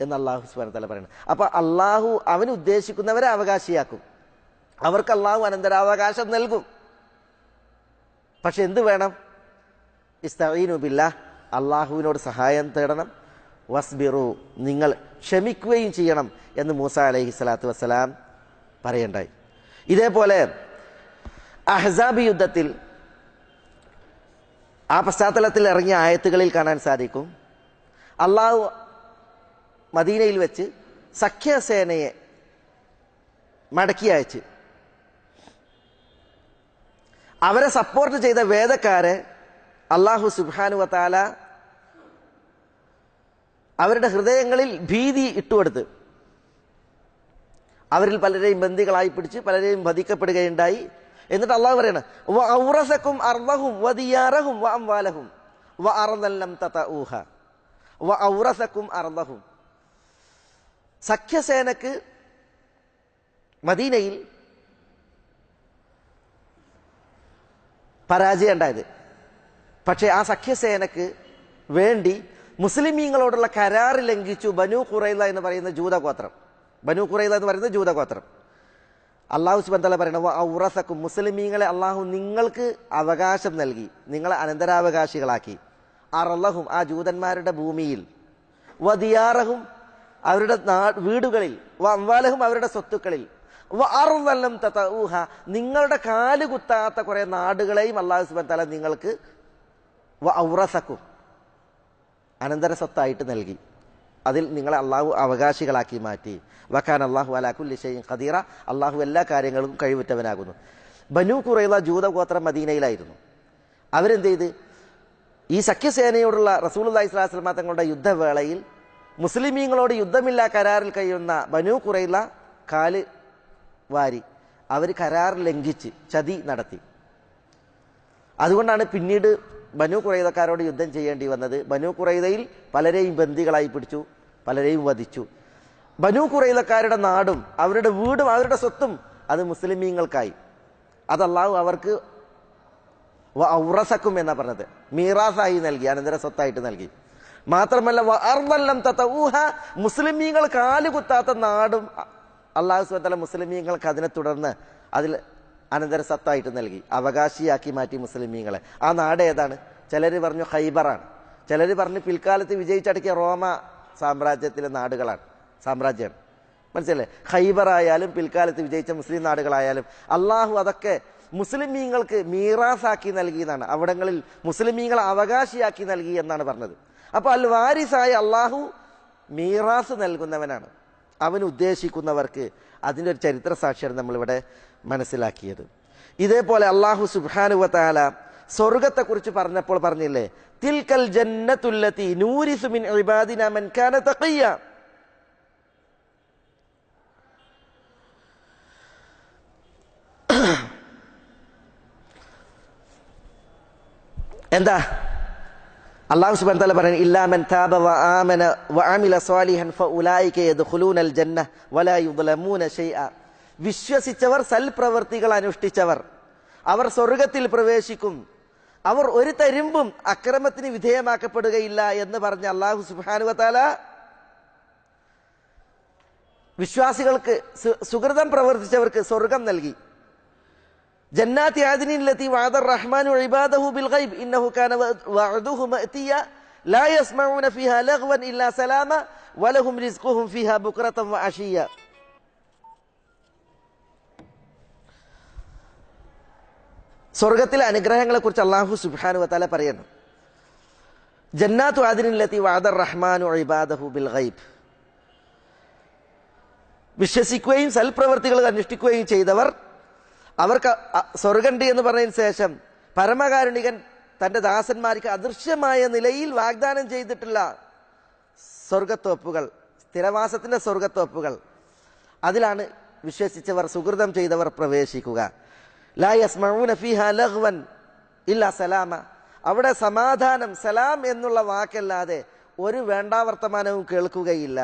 എന്ന് അള്ളാഹു സുബ്ഹാനഹു വ തആല പറയുന്നത്. അപ്പൊ അള്ളാഹു അവന് ഉദ്ദേശിക്കുന്നവരെ അവകാശിയാക്കും, അവർക്ക് അള്ളാഹു അനന്തരാവകാശം നൽകും. പക്ഷെ എന്ത് വേണം? ഇസ്തഈനു ബില്ലാഹ്, അള്ളാഹുവിനോട് സഹായം തേടണം, വസ്ബിറു, നിങ്ങൾ ക്ഷമിക്കുകയും ചെയ്യണം എന്ന് മൂസ അലൈഹി സ്വലാത്തു വസ്സലാം പറയണ്ടായി. ഇതേപോലെ അഹ്സാബ് യുദ്ധത്തിൽ ആ പശ്ചാത്തലത്തിൽ ഇറങ്ങിയ ആയത്തുകളിൽ കാണാൻ സാധിക്കും, അള്ളാഹു മദീനയിൽ വെച്ച് സഖ്യസേനയെ മടക്കി അയച്ച് അവരെ സപ്പോർട്ട് ചെയ്ത വേദക്കാരെ അള്ളാഹു സുബ്ഹാനഹു വ തആല അവരുടെ ഹൃദയങ്ങളിൽ ഭീതി ഇട്ടുകൊടുത്ത് അവരിൽ പലരെയും ബന്ദികളായി പിടിച്ച് പലരെയും വധിക്കപ്പെടുകയുണ്ടായി. എന്നിട്ട് അള്ളാഹു പറയണം, വഔറസകും അർളഹും വദിയാറഹും വഅംവാലഹും വഅർളൻ ലം തതഊഹ വഔറസകും അർളഹും. സഖ്യസേനക്ക് മദീനയിൽ പരാജയം ഉണ്ടായത്. പക്ഷേ ആ സഖ്യസേനക്ക് വേണ്ടി മുസ്ലിമീങ്ങളോടുള്ള കരാർ ലംഘിച്ചു ബനൂ ഖുറൈള എന്ന് പറയുന്ന ജൂതഗോത്രം. ബനൂ ഖുറൈള എന്ന് പറയുന്ന ജൂതഗോത്രം. അള്ളാഹു സുബ്ഹാനഹു വ തആല പറയണം, ഔറസക്കും, മുസ്ലിമീങ്ങളെ അള്ളാഹു നിങ്ങൾക്ക് അവകാശം നൽകി, നിങ്ങളെ അനന്തരാവകാശികളാക്കി. അർളഹും, ആ ജൂതന്മാരുടെ ഭൂമിയിൽ, വദിയാറഹും, അവരുടെ വീടുകളിൽ, വഅംവാലഹും, അവരുടെ സ്വത്തുക്കളിൽ, വഅർളൻ ലം തതഊഹ, നിങ്ങളുടെ കാല് കുത്താത്ത കുറെ നാടുകളെയും അള്ളാഹു സുബ്ഹാനഹു വ തആല നിങ്ങൾക്ക് വഔറസക്കും, അനന്തര സ്വത്തായിട്ട് നൽകി. അതിൽ നിങ്ങളെ അള്ളാഹു അവകാശികളാക്കി മാറ്റി. വകാന അല്ലാഹു അലാ കുല്ലി ഷൈഇൻ ഖദീറ, അള്ളാഹു എല്ലാ കാര്യങ്ങളും കഴിവുറ്റവനാകുന്നു. ബനൂ ഖുറൈള ജൂതഗോത്രം മദീനയിലായിരുന്നു. അവരെന്ത് ചെയ്ത്, ഈ സഖ്യസേനയോടുള്ള റസൂലുള്ളാഹി സ്വല്ലല്ലാഹു അലൈഹി വസല്ലം തങ്ങളുടെ യുദ്ധവേളയിൽ മുസ്ലിമീങ്ങളോട് യുദ്ധമില്ലാ കരാറിൽ കഴിയുന്ന ബനൂ ഖുറൈള കാല് വാരി അവർ കരാർ ലംഘിച്ച് ചതി നടത്തി. അതുകൊണ്ടാണ് പിന്നീട് ബനൂ ഖുറൈളക്കാരോട് യുദ്ധം ചെയ്യേണ്ടി വന്നത്. ബനൂ ഖുറൈളയിൽ പലരെയും ബന്ദികളായി പിടിച്ചു, പലരെയും വധിച്ചു. ബനൂ ഖുറൈളക്കാരുടെ നാടും അവരുടെ വീടും അവരുടെ സ്വത്തും അത് മുസ്ലിമീങ്ങൾക്കായി. അത് അല്ലാഹു അവർക്ക് ഔറസക്കും എന്നാ പറഞ്ഞത്, മീറാസായി നൽകി, അനന്തര സ്വത്തായിട്ട് നൽകി. മാത്രമല്ല വഅർളൻ ലം തതഊഹ, മുസ്ലിമീങ്ങൾ കാലുകുത്താത്ത നാടും അല്ലാഹു സുബ്ഹാനഹു വ തആല മുസ്ലിമീങ്ങൾക്ക് അതിനെ തുടർന്ന് അതിൽ അനന്തര സ്വത്തായിട്ട് നൽകി, അവകാശിയാക്കി മാറ്റി മുസ്ലിമീങ്ങളെ. ആ നാട് ഏതാണ്? ചിലർ പറഞ്ഞു ഖൈബറാണ്, ചിലർ പറഞ്ഞു പിൽക്കാലത്ത് വിജയിച്ചടക്കിയ റോമ സാമ്രാജ്യത്തിലെ നാടുകളാണ്, സാമ്രാജ്യമാണ്. മനസ്സിലല്ലേ? ഖൈബറായാലും പിൽക്കാലത്ത് വിജയിച്ച മുസ്ലിം നാടുകളായാലും അള്ളാഹു അതൊക്കെ മുസ്ലിമീങ്ങൾക്ക് മീറാസാക്കി നൽകിയെന്നാണ്, അവിടങ്ങളിൽ മുസ്ലിമീങ്ങളെ അവകാശിയാക്കി നൽകി എന്നാണ് പറഞ്ഞത്. അപ്പൊ അൽ വാരിസായ അള്ളാഹു മീറാസ് നൽകുന്നവനാണ്, അവൻ ഉദ്ദേശിക്കുന്നവർക്ക്. അതിൻ്റെ ഒരു ചരിത്ര സാക്ഷ്യം നമ്മളിവിടെ മനസ്സിലാക്കിയത്. ഇതേപോലെ അള്ളാഹു സുബ്ഹാനഹു വ തആല സ്വർഗത്തെക്കുറിച്ച് പറഞ്ഞപ്പോൾ പറഞ്ഞില്ലേ, തിൽക്കൽ ജന്നത്തുല്ലതി നൂരിസു മിൻ ഇബാദിനാ മൻ കാന തഖിയ. എന്താ അല്ലാഹു സുബ്ഹാനഹു വ തആല പറയുന്നത്? ഇല്ലാ മൻ താബ വ ആമന വ അമില സ്വാലിഹൻ ഫഉലൈക യദ്ഖുലൂനൽ ജന്ന വലാ യുദ്ലമൂന ശൈഅ. വിശ്വസിച്ചവർ, സൽപ്രവർത്തികൾ അനുഷ്ഠിച്ചവർ, അവർ സ്വർഗത്തിൽ പ്രവേശിക്കും, അവർ ഒരു തരിമ്പും അക്രമത്തിന് വിധേയമാക്കപ്പെടുകയില്ല എന്ന് പറഞ്ഞ അല്ലാഹു സുബ്ഹാനഹു വ തആല വിശ്വാസികൾക്ക്, സുകൃതം പ്രവർത്തിച്ചവർക്ക് സ്വർഗം നൽകി. ജന്നാത്തി ആദിനിൻ ലതി വഅദ റഹ്മാനു ഇബാദഹു ബിൽ ഗൈബ് ഇന്നഹു കാന വഅദുഹു മഅതിയ ലാ യസ്മഊന ഫീഹാ ലഗ്വൻ ഇല്ലാ സലാമ വലഹും റിസ്ഖുഹും ഫീഹാ ബുക്റതൻ വഅശിയ. സ്വർഗത്തിലെ അനുഗ്രഹങ്ങളെ കുറിച്ച് അല്ലാഹു സുബ്ഹാനഹു വ തആല പറയുന്നു, ജന്നാത്തു ആദിനിൻ ലതി വഅദ റഹ്മാനു ഇബാദഹു ബിൽ ഗൈബ്. വിശ്വസിക്കുകയും സൽപ്രവർത്തികൾ അനുഷ്ഠിക്കുകയും ചെയ്തവർ, അവർക്ക് സ്വർഗണ്ട് എന്ന് പറഞ്ഞതിന് ശേഷം പരമകാരുണികൻ തന്റെ ദാസന്മാർക്ക് അദൃശ്യമായ നിലയിൽ വാഗ്ദാനം ചെയ്തിട്ടുള്ള സ്വർഗത്തോപ്പുകൾ, സ്ഥിരവാസത്തിന്റെ സ്വർഗത്തോപ്പുകൾ, അതിലാണ് വിശ്വസിച്ചവർ സുഹൃതം ചെയ്തവർ പ്രവേശിക്കുക. ലാ യസ്മഊന ഫീഹാ ലഗ്വൻ ഇല്ലാ സലാമ, അവിടെ സമാധാനം, സലാം എന്നുള്ള വാക്കല്ലാതെ ഒരു വേണ്ടാവർത്തമാനവും കേൾക്കുകയില്ല.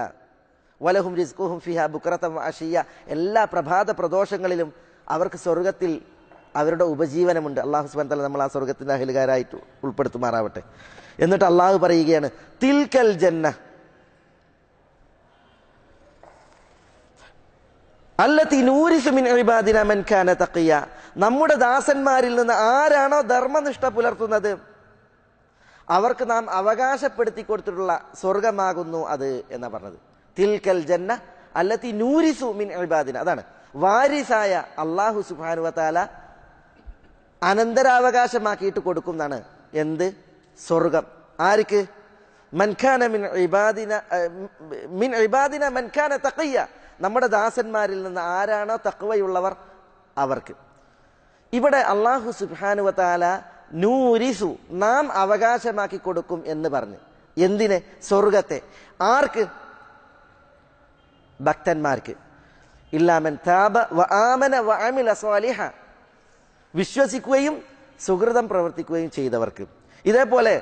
വലഹും റിസ്ഖുഹും ഫീഹാ ബുക്റതൻ വഅശിയ്യ, എല്ലാ പ്രഭാത പ്രദോഷങ്ങളിലും അവർക്ക് സ്വർഗത്തിൽ അവരുടെ ഉപജീവനമുണ്ട്. അല്ലാഹു സുബ്ഹാനഹു വ തആല നമ്മൾ ആ സ്വർഗത്തിന്റെ അഹലുകാരായിട്ട് ഉൾപ്പെടുത്തുമാറാവട്ടെ. എന്നിട്ട് അള്ളാഹു പറയുകയാണ്, തിൽക്കൽ ജന്ന അല്ലത്തി നൂരിസു മിൻ ഇബാദിന മൻ കാന തഖിയ, നമ്മുടെ ദാസന്മാരിൽ നിന്ന് ആരാണോ ധർമ്മനിഷ്ഠ പുലർത്തുന്നത് അവർക്ക് നാം അവകാശപ്പെടുത്തി കൊടുത്തിട്ടുള്ള സ്വർഗമാകുന്നു അത് എന്നാ പറഞ്ഞത്. തിൽക്കൽ ജന്ന അല്ലത്തി നൂരിസു മിൻ ഇബാദിന, അതാണ് വാരിസായ അല്ലാഹു സുബ്ഹാനഹു വ തആല അനന്തരാവകാശമാക്കിയിട്ട് കൊടുക്കുന്നതാണ് എന്ത്? സ്വർഗം. ആർക്ക്? മൻ കാന മിൻ ഇബാദിന മൻ കാന തഖിയ, നമ്മുടെ ദാസന്മാരിൽ നിന്ന് ആരാണോ തഖ്വയുള്ളവർ അവർക്ക്. ഇവിടെ അല്ലാഹു സുബ്ഹാനഹു വ തആല നൂരിസു, നാം അവകാശമാക്കി കൊടുക്കും എന്ന് പറഞ്ഞു. എന്തിനെ? സ്വർഗത്തെ. ആർക്ക്? ഭക്തന്മാർക്ക്. ഇല്ലാ മൻ താബ വ ആമന വ അമില സ്വാലിഹ, വിശ്വസിക്കുകയും സുഹൃതം പ്രവർത്തിക്കുകയും ചെയ്തവർക്ക്. ഇതേപോലെ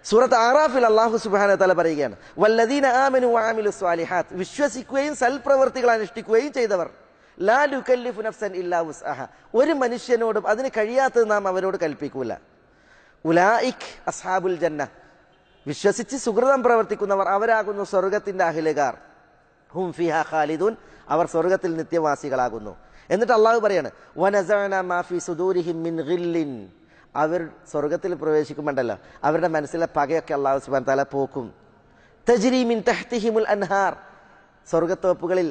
സൂറത്ത് ആറാഫിൽ അല്ലാഹു സുബ്ഹാനഹു വ തആല പറയുകയാണ്, വല്ലദീന ആമനു വ അമിലു സ്വാലിഹാത്ത്, വിശ്വസിക്കുകയും സൽപ്രവർത്തികൾ അനുഷ്ഠിക്കുകയും ചെയ്തവർ. ലാ നുകല്ലിഫു നഫ്സൻ ഇല്ലാ വുസ്അഹ, ഒരു മനുഷ്യനോടും അതിന് കഴിയാത്തത് നാം അവരോട് കൽപ്പിക്കൂല. ഉലൈക അസ്ഹാബുൽ ജന്ന, വിശ്വസിച്ച് സുഹൃതം പ്രവർത്തിക്കുന്നവർ അവരാകുന്നു സ്വർഗത്തിന്റെ അഹ്ലുകാർ. ഹും ഫീഹാ ഖാലിദൂൻ, അവർ സ്വർഗത്തിൽ നിത്യവാസികളാകുന്നു. എന്നിട്ട് അള്ളാഹു പറയാണ്, വനസഅന മാ ഫീ സുദൂരിഹിം മിൻ ഗില്ലിൻ, അവർ സ്വർഗത്തിൽ പ്രവേശിക്കുമ്പോണ്ടല്ലോ അവരുടെ മനസ്സിലെ പകയൊക്കെ അല്ലാഹു സുബ്ഹാനഹു വ തആല പോക്കും. തജ്രി മിൻ തഹ്തിഹിമുൽ അൻഹാർ, സ്വർഗത്തോപ്പുകളിൽ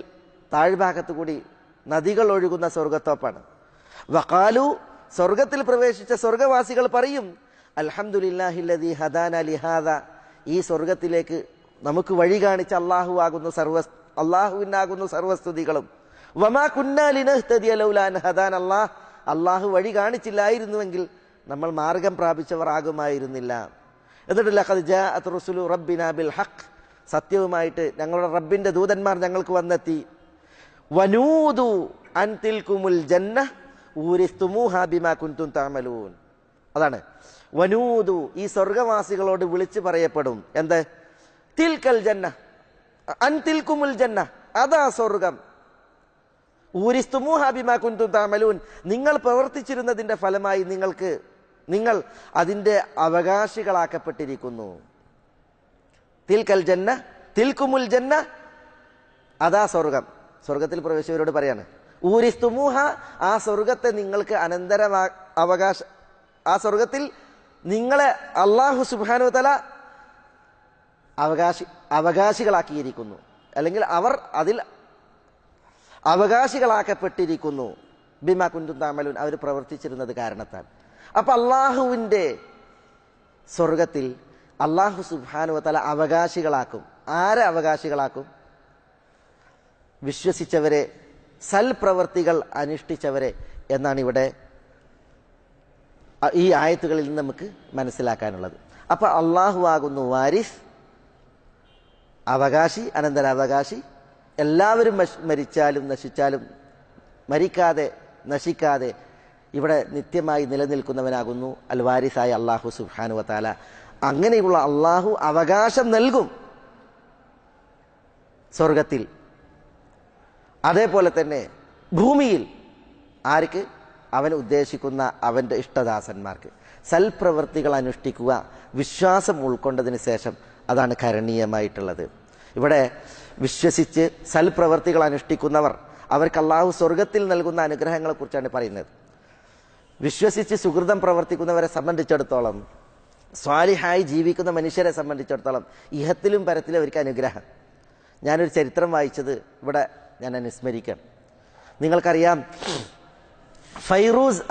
താഴ്ഭാഗത്തു കൂടി നദികൾ ഒഴുകുന്ന സ്വർഗത്തോപ്പാണ്. വഖാലു, സ്വർഗത്തിൽ പ്രവേശിച്ച സ്വർഗവാസികൾ പറയും, അൽഹംദുലില്ലാഹില്ലദീ ഹദാനാ ലിഹാദാ, ഈ സ്വർഗത്തിലേക്ക് നമുക്ക് വഴി കാണിച്ച അല്ലാഹുവിനാകുന്നു സർവസ്തുതികളും. വമാ കുന്നാ ലിനഹ്തദിയ ലൗലാ അൻ ഹദാനല്ലാഹ്, അല്ലാഹു വഴി കാണിച്ചില്ലായിരുന്നുവെങ്കിൽ നമ്മൾ മാർഗം പ്രാപിച്ചവർ ആകുമായിരുന്നില്ല. എന്നിട്ട് ലഖദ് ജാഅത് റുസുലു റബ്ബിനാ ബിൽ ഹഖ്, സത്യവുമായിട്ട് ഞങ്ങളുടെ റബ്ബിന്റെ ദൂതന്മാർ ഞങ്ങൾക്ക് വന്നെത്തി. വനൂദു അൻ തിൽകുമുൽ ജന്ന ഊരിസ്തുമൂഹാ ബിമാ കുൻതും തഅമലൂൻ, അതാണ് വനൂദു, ഈ സ്വർഗവാസികളോട് വിളിച്ചു പറയപ്പെടും. എന്ത്? തിൽക്കൽ ജന്ന, അൻ തിൽകുമുൽ ജന്ന, അതാ സ്വർഗം. ഊരിസ്തുമൂഹാ ബിമാ കുൻതും തഅമലൂൻ, നിങ്ങൾ പ്രവർത്തിച്ചിരുന്നതിന്റെ ഫലമായി നിങ്ങൾ അതിന്റെ അവകാശികളാക്കപ്പെട്ടിരിക്കുന്നു. തിൽക്കൽ ജന്ന, തിൽകുമുൽ ജന്ന, അതാ സ്വർഗം. സ്വർഗത്തിൽ പ്രവേശിച്ചവരോട് പറയാണ്, ഊരിസ്തുമൂഹ, ആ സ്വർഗത്തെ നിങ്ങൾക്ക് ആ സ്വർഗത്തിൽ നിങ്ങളെ അല്ലാഹു സുബ്ഹാനഹു വ തആല അവകാശികളാക്കിയിരിക്കുന്നു, അല്ലെങ്കിൽ അവർ അതിൽ അവകാശികളാക്കപ്പെട്ടിരിക്കുന്നു. ബിമാ കുൻതും തഅമലൂൻ, അവർ പ്രവർത്തിച്ചിരുന്നത് കാരണത്താൽ. അപ്പൊ അള്ളാഹുവിന്റെ സ്വർഗത്തിൽ അല്ലാഹു സുബ്ഹാനഹു വ തആല അവകാശികളാക്കും. ആരെ അവകാശികളാക്കും? വിശ്വസിച്ചവരെ, സൽപ്രവർത്തികൾ അനുഷ്ഠിച്ചവരെ എന്നാണ് ഇവിടെ ഈ ആയത്തുകളിൽ നിന്ന് നമുക്ക് മനസ്സിലാക്കാനുള്ളത്. അപ്പൊ അള്ളാഹു ആകുന്നു വാരിസ്, അവകാശി, അനന്തരാവകാശി. എല്ലാവരും മരിച്ചാലും നശിച്ചാലും മരിക്കാതെ നശിക്കാതെ ഇവിടെ നിത്യമായി നിലനിൽക്കുന്നവനാകുന്നു അൽ വാരിസായ അല്ലാഹു സുബ്ഹാനഹു വ തആല. അങ്ങനെയുള്ള അള്ളാഹു അവകാശം നൽകും സ്വർഗത്തിൽ. അതേപോലെ തന്നെ ഭൂമിയിൽ ആർക്ക്? അവൻ ഉദ്ദേശിക്കുന്ന അവന്റെ ഇഷ്ടദാസന്മാർക്ക്. സൽപ്രവൃത്തികൾ അനുഷ്ഠിക്കുക, വിശ്വാസം ഉൾക്കൊണ്ടതിന് ശേഷം, അതാണ് കരണീയമായിട്ടുള്ളത്. ഇവിടെ വിശ്വസിച്ച് സൽപ്രവൃത്തികൾ അനുഷ്ഠിക്കുന്നവർ, അവർക്ക് അല്ലാഹു സ്വർഗത്തിൽ നൽകുന്ന അനുഗ്രഹങ്ങളെ കുറിച്ചാണ് പറയുന്നത്. വിശ്വസിച്ച് സുഹൃതം പ്രവർത്തിക്കുന്നവരെ സംബന്ധിച്ചിടത്തോളം, സ്വാലിഹായി ജീവിക്കുന്ന മനുഷ്യരെ സംബന്ധിച്ചിടത്തോളം ഇഹത്തിലും പരത്തിലും അവർക്ക് അനുഗ്രഹം. ഞാനൊരു ചരിത്രം വായിച്ചത് ഇവിടെ ഞാൻ അനുസ്മരിക്കാം. നിങ്ങൾക്കറിയാം, ഫൈറൂസ്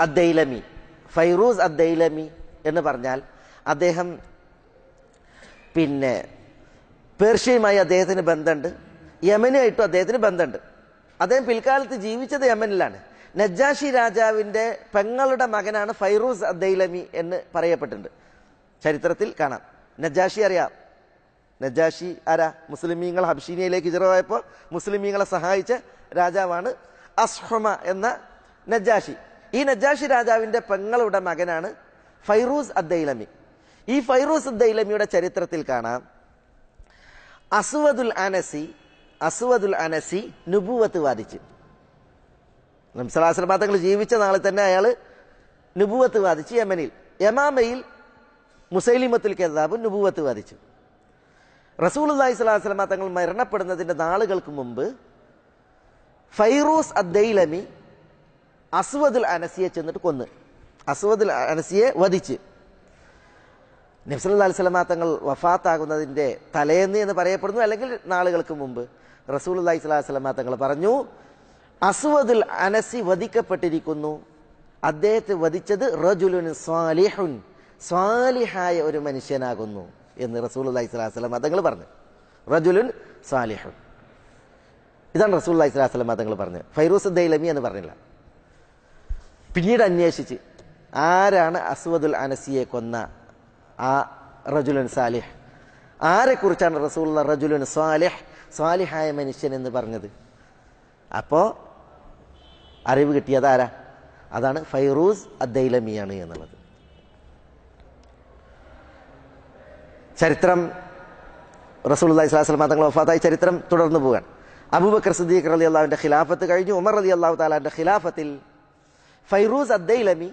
അദ്ദൈലമി എന്ന് പറഞ്ഞാൽ അദ്ദേഹം പേർഷ്യയുമായി അദ്ദേഹത്തിന് ബന്ധമുണ്ട്, യമനുമായിട്ടും അദ്ദേഹത്തിന് ബന്ധമുണ്ട്. അദ്ദേഹം പിൽക്കാലത്ത് ജീവിച്ചത് യമനിലാണ്. നജ്ജാഷി രാജാവിന്റെ പെങ്ങളുടെ മകനാണ് ഫൈറൂസ് അദ്ദൈലമി എന്ന് പറയപ്പെട്ടിട്ടുണ്ട്. ചരിത്രത്തിൽ കാണാം. നജ്ജാഷി അറിയാം, നജാഷി ആരാ? മുസ്ലിമീങ്ങൾ ഹബ്ഷീനിയയിലേക്ക് ഹിജ്റ പോയപ്പോൾ മുസ്ലിമീങ്ങളെ സഹായിച്ച രാജാവാണ് അസ്ഹമ എന്ന നജാഷി. ഈ നജാഷി രാജാവിന്റെ പെങ്ങളുടെ മകനാണ് ഫൈറൂസ് അദ്ദൈലമി. ഈ ഫൈറൂസ് അദ്ദൈലമിയുടെ ചരിത്രത്തിൽ കാണാം, അസ്വദുൽ അനസി നുബുവത്ത് വാദിച്ചു. നബി സല്ലല്ലാഹു അലൈഹി വസല്ലം തങ്ങൾ ജീവിച്ച നാളിൽ തന്നെ അയാൾ നുബുവത്ത് വാദിച്ചു. യമാമയിൽ മുസൈലിമത്തുൽ കദ്ദാബ് നുബുവത്ത് വാദിച്ചു. റസൂലുള്ളാഹി സ്വല്ലല്ലാഹു അലൈഹി വസല്ലം തങ്ങൾ മരണപ്പെടുന്നതിന്റെ നാളുകൾക്ക് മുമ്പ് ഫൈറൂസ് അദ്ദൈലമി അസ്വദുൽ അനസിയെ ചെന്നിട്ട് കൊന്ന്, അസ്വദുൽ അനസിയെ വധിച്ച്. നബി സല്ലല്ലാഹു അലൈഹി വസല്ലം തങ്ങൾ വഫാത്താകുന്നതിന്റെ തലേന്ന് എന്ന് പറയപ്പെടുന്നു, അല്ലെങ്കിൽ നാളുകൾക്ക് മുമ്പ് റസൂലുള്ളാഹി സ്വല്ലല്ലാഹു അലൈഹി വസല്ലം തങ്ങൾ പറഞ്ഞു, അസ്വദുൽ അനസി വധിക്കപ്പെട്ടിരിക്കുന്നു. അദ്ദേഹത്തെ വധിച്ചത് റജുലുൻ സ്വാലിഹുൻ, സ്വാലിഹായ ഒരു മനുഷ്യനാകുന്നു എന്ന് റസൂലുള്ളാഹി സ്വല്ലല്ലാഹു അലൈഹി വസല്ലം തങ്ങൾ പറഞ്ഞു. റജുലുൻ സ്വാലിഹുൻ, ഇതാണ് റസൂലുള്ളാഹി സ്വല്ലല്ലാഹു അലൈഹി വസല്ലം തങ്ങൾ പറഞ്ഞത്. ഫൈറൂസ് ദൈലമി എന്ന് പറഞ്ഞില്ല. പിന്നീട് അന്വേഷിച്ച് ആരാണ് അസ്വദുൽ അനസിയെ കൊന്ന ആ റജുലുൻ സാലിഹ്, ആരെക്കുറിച്ചാണ് റസൂലുള്ള റജുലുൻ സ്വാലിഹ്, സ്വാലിഹായ മനുഷ്യൻ എന്ന് പറഞ്ഞത്? അപ്പോ അറിവ് കിട്ടിയത് ആരാ? അതാണ് ഫൈറൂസ് അദ്ദൈലമിയാണ് എന്നുള്ളത്. ചരിത്രം റസൂലുള്ളാഹി സ്വല്ലല്ലാഹു അലൈഹി വസല്ലം തങ്ങൾ വഫാത്തായി ചരിത്രം തുടർന്നു പോകാൻ. അബൂബക്കർ സിദ്ദീഖ് റളിയല്ലാഹുവിന്റെ ഖിലാഫത്ത് കഴിഞ്ഞു. ഉമർ റളിയല്ലാഹു തആലാന്റെ ഖിലാഫത്തിൽ ഫൈറൂസ് അദ്ദൈലമി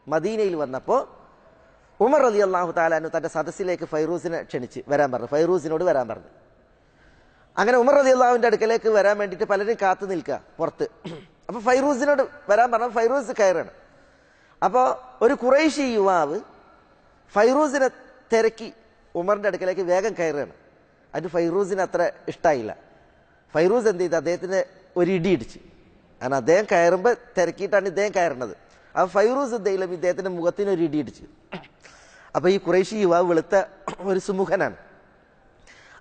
മദീനയിൽ വന്നപ്പോൾ ഉമർ റളിയല്ലാഹു തആല തന്റെ സദസ്സിലേക്ക് ഫൈറൂസിനെ ക്ഷണിച്ച് വരാൻ പറഞ്ഞു, ഫൈറൂസിനോട് വരാൻ പറഞ്ഞു. അങ്ങനെ ഉമർ റളിയല്ലാഹുവിന്റെ അടുക്കലേക്ക് വരാൻ വേണ്ടിയിട്ട് പലരും കാത്തു നിൽക്കുക പുറത്ത്. അപ്പൊ ഫൈറൂസിനോട് വരാൻ പറഞ്ഞു. ഫൈറൂസ് കയറാണ്. അപ്പോൾ ഒരു ഖുറൈശി യുവാവ് ഫൈറൂസിനെ തിരക്കി ഉമറിന്റെ അടുക്കലേക്ക് വേഗം കയറുകയാണ്. അതിന് ഫൈറൂസിന് അത്ര ഇഷ്ടമായില്ല. ഫൈറൂസ് എന്ത് ചെയ്ത് അദ്ദേഹത്തിന് ഒരു ഇടി ഇടിച്ച്. കാരണം അദ്ദേഹം കയറുമ്പോൾ തിരക്കിയിട്ടാണ് ഇദ്ദേഹം കയറുന്നത്. ആ ഫൈറൂസ് ദൈലമി ഇദ്ദേഹത്തിന്റെ മുഖത്തിന് ഒരു ഇടി ഇടിച്ച്. അപ്പൊ ഈ ഖുറൈശി യുവാവ് വെളുത്ത ഒരു സുമുഖനാണ്.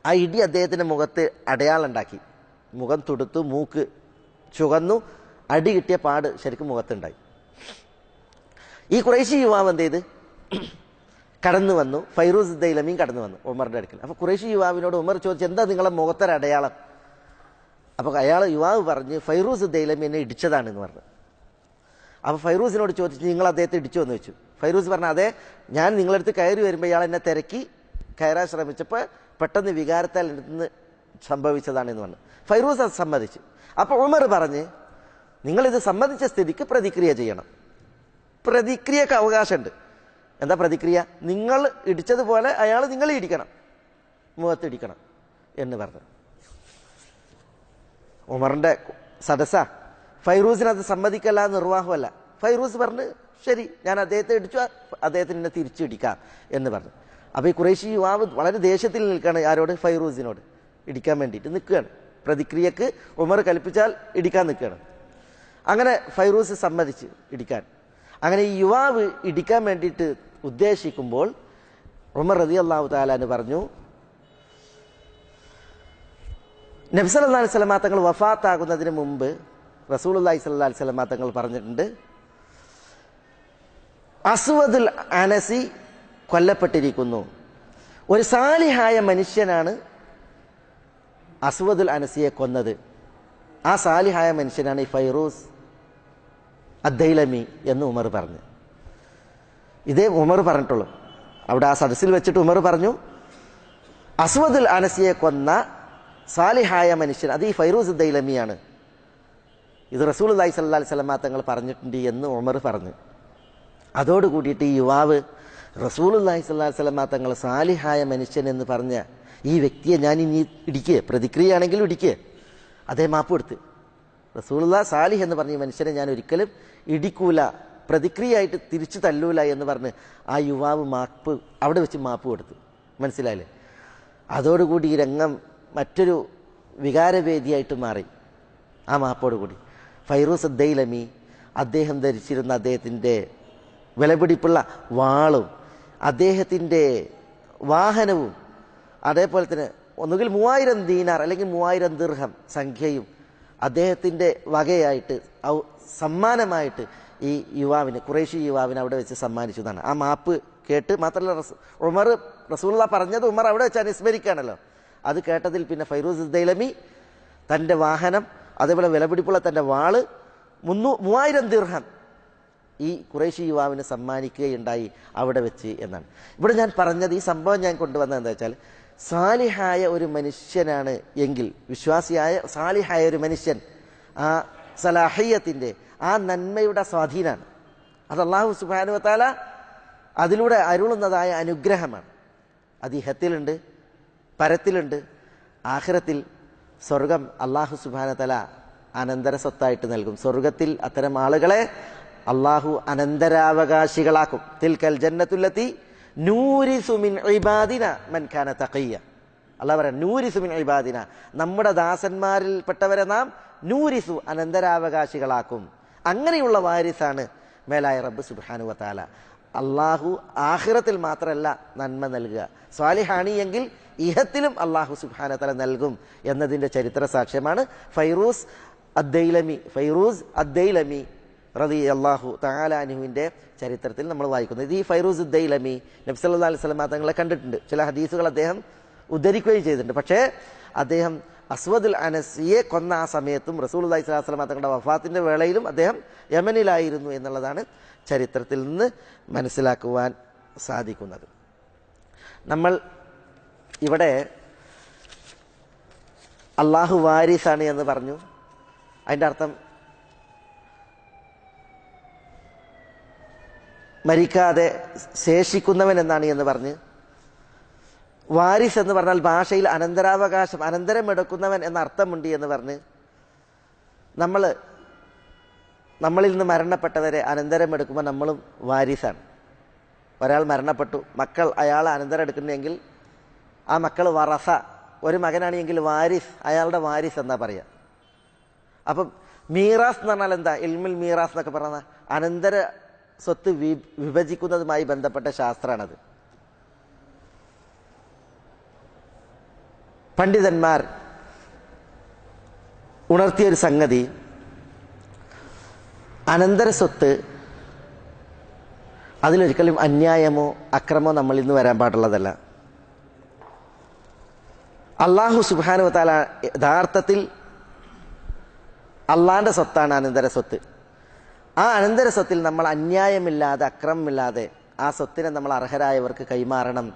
ആ ഇടി അദ്ദേഹത്തിന്റെ മുഖത്ത് അടയാളുണ്ടാക്കി. മുഖം തുടുത്തു, മൂക്ക് ചുവന്നു, അടി കിട്ടിയ പാട് ശരിക്കും മുഖത്തുണ്ടായി. ഈ ഖുറൈശി യുവാവ് എന്ത് ചെയ്ത് കടന്നു വന്നു. ഫൈറൂസ് ദൈലമിയും കടന്നു വന്നു ഉമറിന്റെ അടുക്കൽ. അപ്പൊ ഖുറൈശി യുവാവിനോട് ഉമർ ചോദിച്ചു, എന്താ നിങ്ങളെ മുഖത്തൊരു അടയാളം? അപ്പൊ യുവാവ് പറഞ്ഞ് ഫൈറൂസ് ദൈലമി എന്നെ ഇടിച്ചതാണെന്ന് പറഞ്ഞു. അപ്പൊ ഫൈറൂസിനോട് ചോദിച്ചു, നിങ്ങൾ അദ്ദേഹത്തെ ഇടിച്ചു എന്ന് വെച്ചു. ഫൈറൂസ് പറഞ്ഞു, അതെ, ഞാൻ നിങ്ങളടുത്ത് കയറി വരുമ്പോൾ ഇയാൾ എന്നെ തിരക്കി കയറാൻ ശ്രമിച്ചപ്പോൾ പെട്ടെന്ന് വികാരത്താൽ നിന്ന് സംഭവിച്ചതാണെന്ന് പറഞ്ഞു. ഫൈറൂസ് അത് സമ്മതിച്ചു. അപ്പൊ ഉമർ പറഞ്ഞ്, നിങ്ങളിത് സമ്മതിച്ച സ്ഥിതിക്ക് പ്രതിക്രിയ ചെയ്യണം. പ്രതിക്രിയക്ക് അവകാശമുണ്ട്. എന്താ പ്രതിക്രിയ? നിങ്ങൾ ഇടിച്ചതുപോലെ അയാൾ നിങ്ങളെ ഇടിക്കണം, മുഖത്തിടിക്കണം എന്ന് പറഞ്ഞു. ഉമറിന്റെ സദസ്സ. ഫൈറൂസിന് അത് സമ്മതിക്കല്ല, നിർവാഹമല്ല. ഫൈറൂസ് പറഞ്ഞ്, ശരി, ഞാൻ അദ്ദേഹത്തെ ഇടിച്ചു, അദ്ദേഹത്തിന് എന്നെ തിരിച്ചിടിക്കാം എന്ന് പറഞ്ഞു. അപ്പൊ ഈ ഖുറൈശി യുവാവ് വളരെ ദേഷ്യത്തിൽ നിൽക്കുകയാണ്. ആരോട്? ഫൈറൂസിനോട് ഇടിക്കാൻ വേണ്ടിയിട്ട് നിൽക്കുകയാണ്. പ്രതിക്രിയക്ക് ഉമർ കൽപ്പിച്ചാൽ ഇടിക്കാൻ നിൽക്കുകയാണ്. അങ്ങനെ ഫൈറൂസ് സമ്മതിച്ച് ഇടിക്കാൻ. അങ്ങനെ ഈ യുവാവ് ഇടിക്കാൻ വേണ്ടിയിട്ട് ഉദ്ദേശിക്കുമ്പോൾ ഉമർ റളിയല്ലാഹു തആല അൻഹു പറഞ്ഞു, നബി സല്ലല്ലാഹു അലൈഹി വസല്ലം തങ്ങൾ വഫാത്താകുന്നതിന് മുമ്പ് റസൂലുള്ളാഹി സ്വല്ലല്ലാഹു അലൈഹി വസല്ലം തങ്ങൾ പറഞ്ഞിട്ടുണ്ട്, അസ്വദുൽ അനസി കൊല്ലപ്പെട്ടിരിക്കുന്നു. ഒരു സാലിഹായ മനുഷ്യനാണ് അസ്വദുൽ അനസിയെ കൊന്നത്. ആ സാലിഹായ മനുഷ്യനാണ് ഈ ഫൈറൂസ് അദ്ദൈലമി എന്ന് ഉമർ പറഞ്ഞു. ഇതേ ഉമർ പറഞ്ഞിട്ടുള്ളൂ. അവിടെ ആ സദസ്സിൽ വെച്ചിട്ട് ഉമർ പറഞ്ഞു, അസ്വദുൽ അനസിയെ കൊന്ന സാലിഹായ മനുഷ്യൻ അത് ഈ ഫൈറൂസ് ദൈലമിയാണ്. ഇത് റസൂലുള്ളാഹി സ്വല്ലല്ലാഹു അലൈഹി വസല്ലം തങ്ങൾ പറഞ്ഞിട്ടുണ്ട് എന്ന് ഉമർ പറഞ്ഞു. അതോടുകൂടിയിട്ട് ഈ യുവാവ് റസൂലുള്ളാഹി സ്വല്ലല്ലാഹു അലൈഹി വസല്ലം തങ്ങൾ സാലിഹായ മനുഷ്യൻ എന്ന് പറഞ്ഞ ഈ വ്യക്തിയെ ഞാൻ ഇനി ഇടിക്കുക, പ്രതിക്രിയയാണെങ്കിലും ഇടിക്കുക, അതേ മാപ്പ് കൊടുത്ത്. റസൂലുള്ളാഹി സാലിഹ് എന്ന് പറഞ്ഞ ഈ മനുഷ്യനെ ഞാൻ ഒരിക്കലും ഇടിക്കൂല, പ്രതിക്രിയയായിട്ട് തിരിച്ചു തല്ലൂല എന്ന് പറഞ്ഞ് ആ യുവാവ് മാപ്പ് അവിടെ വെച്ച് മാപ്പ് കൊടുത്തു. മനസ്സിലായില്ലേ? അതോടുകൂടി ഈ രംഗം മറ്റൊരു വികാരവേദിയായിട്ട് മാറി. ആ മാപ്പോടുകൂടി ഫൈറൂസ് ദൈലമി അദ്ദേഹം ധരിച്ചിരുന്ന അദ്ദേഹത്തിൻ്റെ വിലപിടിപ്പുള്ള വാളും അദ്ദേഹത്തിൻ്റെ വാഹനവും അതേപോലെ തന്നെ ഒന്നുകിൽ 3000 ദീനാർ അല്ലെങ്കിൽ 3000 ദിർഹം സംഖ്യയും അദ്ദേഹത്തിൻ്റെ വകയായിട്ട് സമ്മാനമായിട്ട് ഈ യുവാവിന്, ഖുറൈശി യുവാവിന് അവിടെ വെച്ച് സമ്മാനിച്ചതാണ്. ആ മാപ്പ് കേട്ട് മാത്രമല്ല ഉമർ റസൂലുള്ളാഹി പറഞ്ഞത് ഉമർ അവിടെ വെച്ച് അനുസ്മരിക്കുകയാണല്ലോ. അത് കേട്ടതിൽ പിന്നെ ഫൈറൂസ് ദൈലമി തൻ്റെ വാഹനം, അതേപോലെ വിലപിടിപ്പുള്ള തൻ്റെ വാള് 3000 ദിർഹം ഈ ഖുറൈശി യുവാവിന് സമ്മാനിക്കുകയുണ്ടായി അവിടെ വെച്ച് എന്നാണ്. ഇവിടെ ഞാൻ പറഞ്ഞത്, ഈ സംഭവം ഞാൻ കൊണ്ടുവന്നത് എന്താ വെച്ചാൽ, സാലിഹായ ഒരു മനുഷ്യനാണ് എങ്കിൽ, വിശ്വാസിയായ സാലിഹായ ഒരു മനുഷ്യൻ, ആ സലാഹിയത്തിൻ്റെ ആ നന്മയുടെ സ്വാധീനമാണ്. അത് അല്ലാഹു സുബ്ഹാനഹു വ തആല അതിലൂടെ അരുളുന്നതായ അനുഗ്രഹമാണ്. അത് ഇഹത്തിലുണ്ട്, പരത്തിലുണ്ട്. ആഖിറത്തിൽ സ്വർഗം അല്ലാഹു സുബ്ഹാനഹു വ തആല അനന്തര സ്വത്തായിട്ട് നൽകും. സ്വർഗത്തിൽ അത്തരം ആളുകളെ അല്ലാഹു അനന്തരാവകാശികളാക്കും. തിൽക്കൽ ജന്നത്തുല്ലത്തി നൂരിസു മിൻ ഇബാദിന മൻ കാന തഖിയ്യ. അല്ലാഹു പറയാം, നൂരിസു മിൻ ഇബാദിന, നമ്മുടെ ദാസന്മാരിൽപ്പെട്ടവരെ നാം നൂരിസു അനന്തരാവകാശികളാക്കും. അങ്ങനെയുള്ള വാരിസാണ് മേലായ റബ്ബ് സുബ്ഹാനഹു വ തആല. അള്ളാഹു ആഖിറത്തിൽ മാത്രമല്ല നന്മ നൽകുക, സ്വാലിഹാണി എങ്കിൽ ഇഹത്തിലും അള്ളാഹു സുബ്ഹാനഹു വ തആല നൽകും എന്നതിൻ്റെ ചരിത്ര സാക്ഷ്യമാണ് ഫൈറൂസ് അദ്ദൈലമി റളിയല്ലാഹു തആല അൻഹുവിൻ്റെ ചരിത്രത്തിൽ നമ്മൾ വായിക്കുന്നത്. ഈ ഫൈറൂസ് അദ്ദൈലമി നബി സല്ലല്ലാഹു അലൈഹി വസല്ലം തങ്ങളെ കണ്ടിട്ടുണ്ട്. ചില ഹദീസുകൾ അദ്ദേഹം ഉദ്ധരിക്കുകയും ചെയ്തിട്ടുണ്ട്. പക്ഷേ അദ്ദേഹം അസ്വദുൽ അനസിയെ കൊന്ന ആ സമയത്തും റസൂലുള്ളാഹി സ്വല്ലല്ലാഹു അലൈഹി വസല്ലം തങ്ങളുടെ വഫാത്തിൻ്റെ വേളയിലും അദ്ദേഹം യമനിലായിരുന്നു എന്നുള്ളതാണ് ചരിത്രത്തിൽ നിന്ന് മനസ്സിലാക്കുവാൻ സാധിക്കുന്നത്. നമ്മൾ ഇവിടെ അള്ളാഹു വാരിസാണ് എന്ന് പറഞ്ഞു. അതിൻ്റെ അർത്ഥം മരിക്കാതെ ശേഷിക്കുന്നവൻ എന്നാണ് എന്ന് പറഞ്ഞ്, വാരിസ് എന്ന് പറഞ്ഞാൽ ഭാഷയിൽ അനന്തരാവകാശം, അനന്തരമെടുക്കുന്നവൻ എന്ന അർത്ഥമുണ്ട് എന്ന് പറഞ്ഞ്, നമ്മളിൽ നിന്ന് മരണപ്പെട്ടവരെ അനന്തരമെടുക്കുമ്പോൾ നമ്മളും വാരിസാണ്. ഒരാൾ മരണപ്പെട്ടു, മക്കൾ അയാളെ അനന്തരം എടുക്കുന്നെങ്കിൽ ആ മക്കൾ വറസ, ഒരു മകനാണെങ്കിൽ വാരിസ്, അയാളുടെ വാരിസ് എന്നാ പറയുക. അപ്പം മീറാസ് എന്ന് പറഞ്ഞാൽ എന്താ? ഇൽമുൽ മീറാസ് എന്നൊക്കെ പറഞ്ഞാൽ അനന്തര സ്വത്ത് വിഭജിക്കുന്നതുമായി ബന്ധപ്പെട്ട ശാസ്ത്രമാണത്. പണ്ഡിതന്മാർ ഉണർത്തിയൊരു സംഗതി, അനന്തര സ്വത്ത് അതിലൊരിക്കലും അന്യായമോ അക്രമോ നമ്മളിൽ നിന്ന് വരാൻ പാടുള്ളതല്ല. അല്ലാഹു സുബ്ഹാനഹു വ തആല യഥാർത്ഥത്തിൽ അള്ളാന്റെ സ്വത്താണ് അനന്തര സ്വത്ത്. ആ അനന്തര സ്വത്തിൽ നമ്മൾ അന്യായമില്ലാതെ, അക്രമമില്ലാതെ ആ സ്വത്തിനെ നമ്മൾ അർഹരായവർക്ക് കൈമാറണം,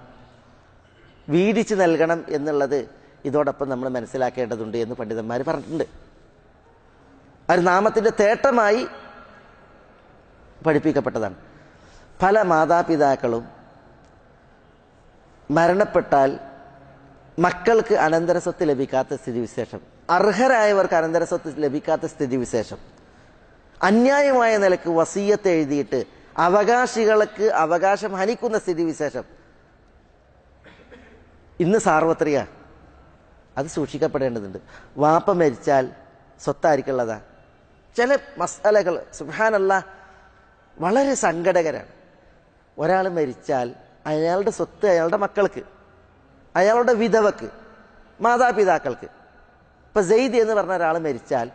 വീതിച്ച് നൽകണം എന്നുള്ളത് ഇതോടൊപ്പം നമ്മൾ മനസ്സിലാക്കേണ്ടതുണ്ട് എന്ന് പണ്ഡിതന്മാർ പറഞ്ഞിട്ടുണ്ട്. ഒരു നാമത്തിൻ്റെ തേട്ടമായി പഠിപ്പിക്കപ്പെട്ടതാണ്. പല മാതാപിതാക്കളും മരണപ്പെട്ടാൽ മക്കൾക്ക് അനന്തര സ്വത്ത് ലഭിക്കാത്ത സ്ഥിതിവിശേഷം, അർഹരായവർക്ക് അനന്തര സ്വത്ത് ലഭിക്കാത്ത സ്ഥിതിവിശേഷം, അന്യായമായ നിലക്ക് വസിയ്യത്ത് എഴുതിയിട്ട് അവകാശികൾക്ക് അവകാശം ഹനിക്കുന്ന സ്ഥിതിവിശേഷം ഇന്ന് സാർവത്രിക. അത് സൂക്ഷിക്കപ്പെടേണ്ടതുണ്ട്. വാപ്പ മരിച്ചാൽ സ്വത്തായിരിക്കുള്ളതാ. ചില മസ്അലകൾ സുബ്ഹാനല്ലാഹ് വളരെ സങ്കടകരമാണ്. ഒരാൾ മരിച്ചാൽ അയാളുടെ സ്വത്ത് അയാളുടെ മക്കൾക്ക്, അയാളുടെ വിധവക്ക്, മാതാപിതാക്കൾക്ക്. ഇപ്പം സെയ്ദ് എന്ന് പറഞ്ഞ ഒരാൾ മരിച്ചാൽ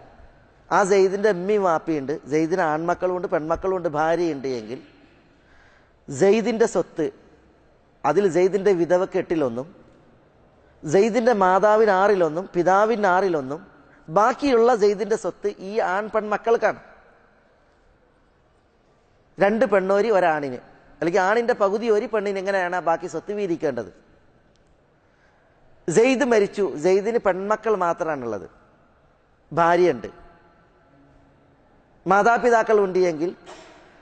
ആ സെയ്ദിൻ്റെ അമ്മയും വാപ്പയുണ്ട്, സെയ്ദിന് ആൺമക്കളുമുണ്ട്, പെൺമക്കളുമുണ്ട്, ഭാര്യയുണ്ട് എങ്കിൽ സെയ്ദിൻ്റെ സ്വത്ത് അതിൽ സെയ്ദിൻ്റെ വിധവക്ക് 8-1, സെയ്ദിൻ്റെ മാതാവിന് 6-1, പിതാവിന് 6-1, ബാക്കിയുള്ള സെയ്ദിൻ്റെ സ്വത്ത് ഈ ആൺ പെൺമക്കൾക്കാണ്. 2 പെണ്ണോരി ഒരാണിന്, അല്ലെങ്കിൽ ആണിൻ്റെ പകുതി ഒരു പെണ്ണിന്, എങ്ങനെയാണ് ബാക്കി സ്വത്ത് വീതിക്കേണ്ടത്? സെയ്ദ് മരിച്ചു, സെയ്ദിന് പെൺമക്കൾ മാത്രമാണുള്ളത്, ഭാര്യയുണ്ട്, മാതാപിതാക്കൾ ഉണ്ട് എങ്കിൽ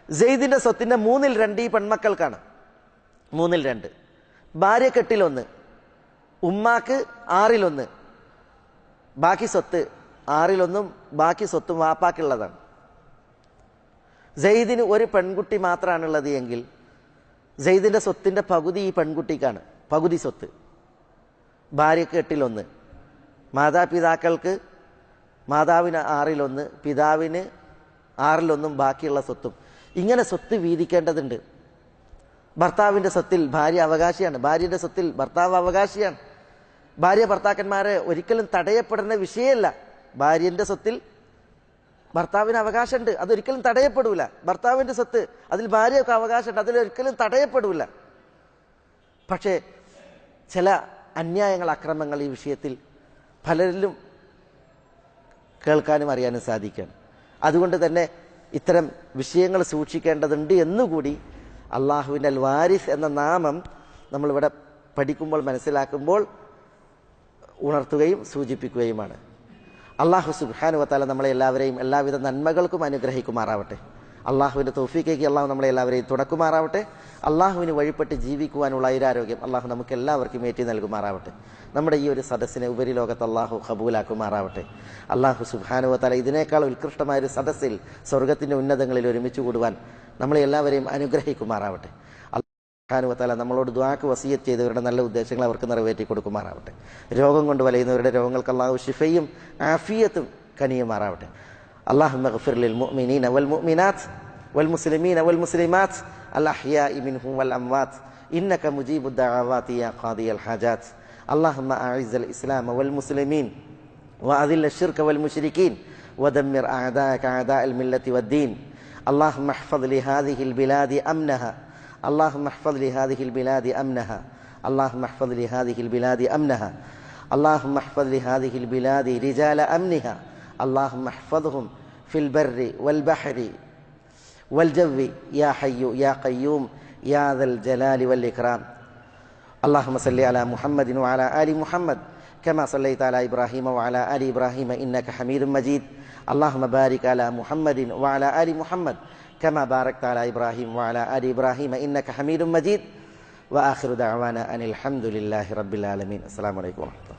സെയ്ദിൻ്റെ സ്വത്തിൻ്റെ 3/2 ഈ പെൺമക്കൾക്കാണ്. 3/2. ഭാര്യക്ക് 8-1, ഉമ്മാക്ക് 6-1, ബാക്കി സ്വത്ത് 6-1 ബാക്കി സ്വത്തും വാപ്പാക്കുള്ളതാണ്. സെയ്ദിന് ഒരു പെൺകുട്ടി മാത്രമാണുള്ളത് എങ്കിൽ സെയ്ദിൻ്റെ സ്വത്തിൻ്റെ പകുതി ഈ പെൺകുട്ടിക്കാണ്, പകുതി സ്വത്ത്. ഭാര്യക്ക് 8-1, മാതാപിതാക്കൾക്ക്, മാതാവിന് 6-1, പിതാവിന് 6-1 ബാക്കിയുള്ള സ്വത്തും. ഇങ്ങനെ സ്വത്ത് വീതിക്കേണ്ടതുണ്ട്. ഭർത്താവിൻ്റെ സ്വത്തിൽ ഭാര്യ അവകാശിയാണ്, ഭാര്യയുടെ സ്വത്തിൽ ഭർത്താവ് അവകാശിയാണ്. ഭാര്യ ഭർത്താക്കന്മാരെ ഒരിക്കലും തടയപ്പെടുന്ന വിഷയമല്ല. ഭാര്യൻ്റെ സ്വത്തിൽ ഭർത്താവിന് അവകാശമുണ്ട്, അതൊരിക്കലും തടയപ്പെടൂല. ഭർത്താവിൻ്റെ സ്വത്ത് അതിൽ ഭാര്യയ്ക്ക് അവകാശമുണ്ട്, അതിലൊരിക്കലും തടയപ്പെടൂല. പക്ഷേ ചില അന്യായങ്ങൾ, അക്രമങ്ങൾ ഈ വിഷയത്തിൽ പലരിലും കേൾക്കാനും അറിയാനും സാധിക്കുകയാണ്. അതുകൊണ്ട് തന്നെ ഇത്തരം വിഷയങ്ങൾ സൂക്ഷിക്കേണ്ടതുണ്ട് എന്നുകൂടി അള്ളാഹുവിൻ്റെ അൽ വാരിസ് എന്ന നാമം നമ്മളിവിടെ പഠിക്കുമ്പോൾ മനസ്സിലാക്കുമ്പോൾ ഉണർത്തുകയും സൂചിപ്പിക്കുകയുമാണ്. അള്ളാഹു സുബ്ഹാനഹു വ തആല നമ്മളെ എല്ലാവരെയും എല്ലാവിധ നന്മകൾക്കും അനുഗ്രഹിക്കുമാറാവട്ടെ. അള്ളാഹുവിൻ്റെ തൗഫീഖേക്ക് അള്ളാഹു നമ്മളെ എല്ലാവരെയും തുടക്കുമാറാവട്ടെ. അള്ളാഹുവിന് വഴിപ്പെട്ട് ജീവിക്കുവാനുള്ള ഐരാരോഗ്യം അള്ളാഹു നമുക്ക് എല്ലാവർക്കും ഏറ്റി നൽകുമാറാവട്ടെ. നമ്മുടെ ഈ ഒരു സദസ്സിനെ ഉപരിലോകത്ത് അള്ളാഹു ഖബൂലാക്കുമാറാവട്ടെ. അള്ളാഹു സുബ്ഹാനഹു വ തആല ഇതിനേക്കാൾ ഉത്കൃഷ്ടമായൊരു സദസ്സിൽ സ്വർഗത്തിൻ്റെ ഉന്നതങ്ങളിൽ ഒരുമിച്ച് കൂടുവാൻ നമ്മളെ എല്ലാവരെയും അനുഗ്രഹിക്കുമാറാവട്ടെ. സുബ്ഹാനഹു വ തആല നമ്മളോട് ദുആക്ക് വസിയത്ത് ചെയ്തവരുടെ നല്ല ഉദ്ദേശങ്ങൾ അവർക്ക് നിറവേറ്റി കൊടുക്കുമാറാവട്ടെ. രോഗം കൊണ്ട് വലയുന്നവരുടെ രോഗങ്ങൾക്ക് അള്ളാഹു ശിഫയും ആഫിയത്തും കനിയുമാറാവട്ടെ. اللهم اغفر للمؤمنين والمؤمنات والمسلمين والمسلمات الأحياء منهم والأموات إنك مجيب الدعوات يا قاضي الحاجات. اللهم أعز الإسلام والمسلمين وأذل الشرك والمشركين ودمر أعداءك أعداء الملة والدين. اللهم احفظ لهذه البلاد أمنها. اللهم احفظ لهذه البلاد أمنها. اللهم احفظ لهذه البلاد أمنها. اللهم احفظ لهذه البلاد رجال أمنها. اللهم احفظهم في البر والبحر والجو يا حي يا قيوم يا ذا الجلال والإكرام. اللهم صل على محمد وعلى آل محمد كما صليت على إبراهيم وعلى آل إبراهيم إنك حميد مجيد. اللهم بارك على محمد وعلى آل محمد كما باركت على إبراهيم وعلى آل إبراهيم إنك حميد مجيد. وآخر دعوانا أن الحمد لله رب العالمين. السلام عليكم ورحمة الله.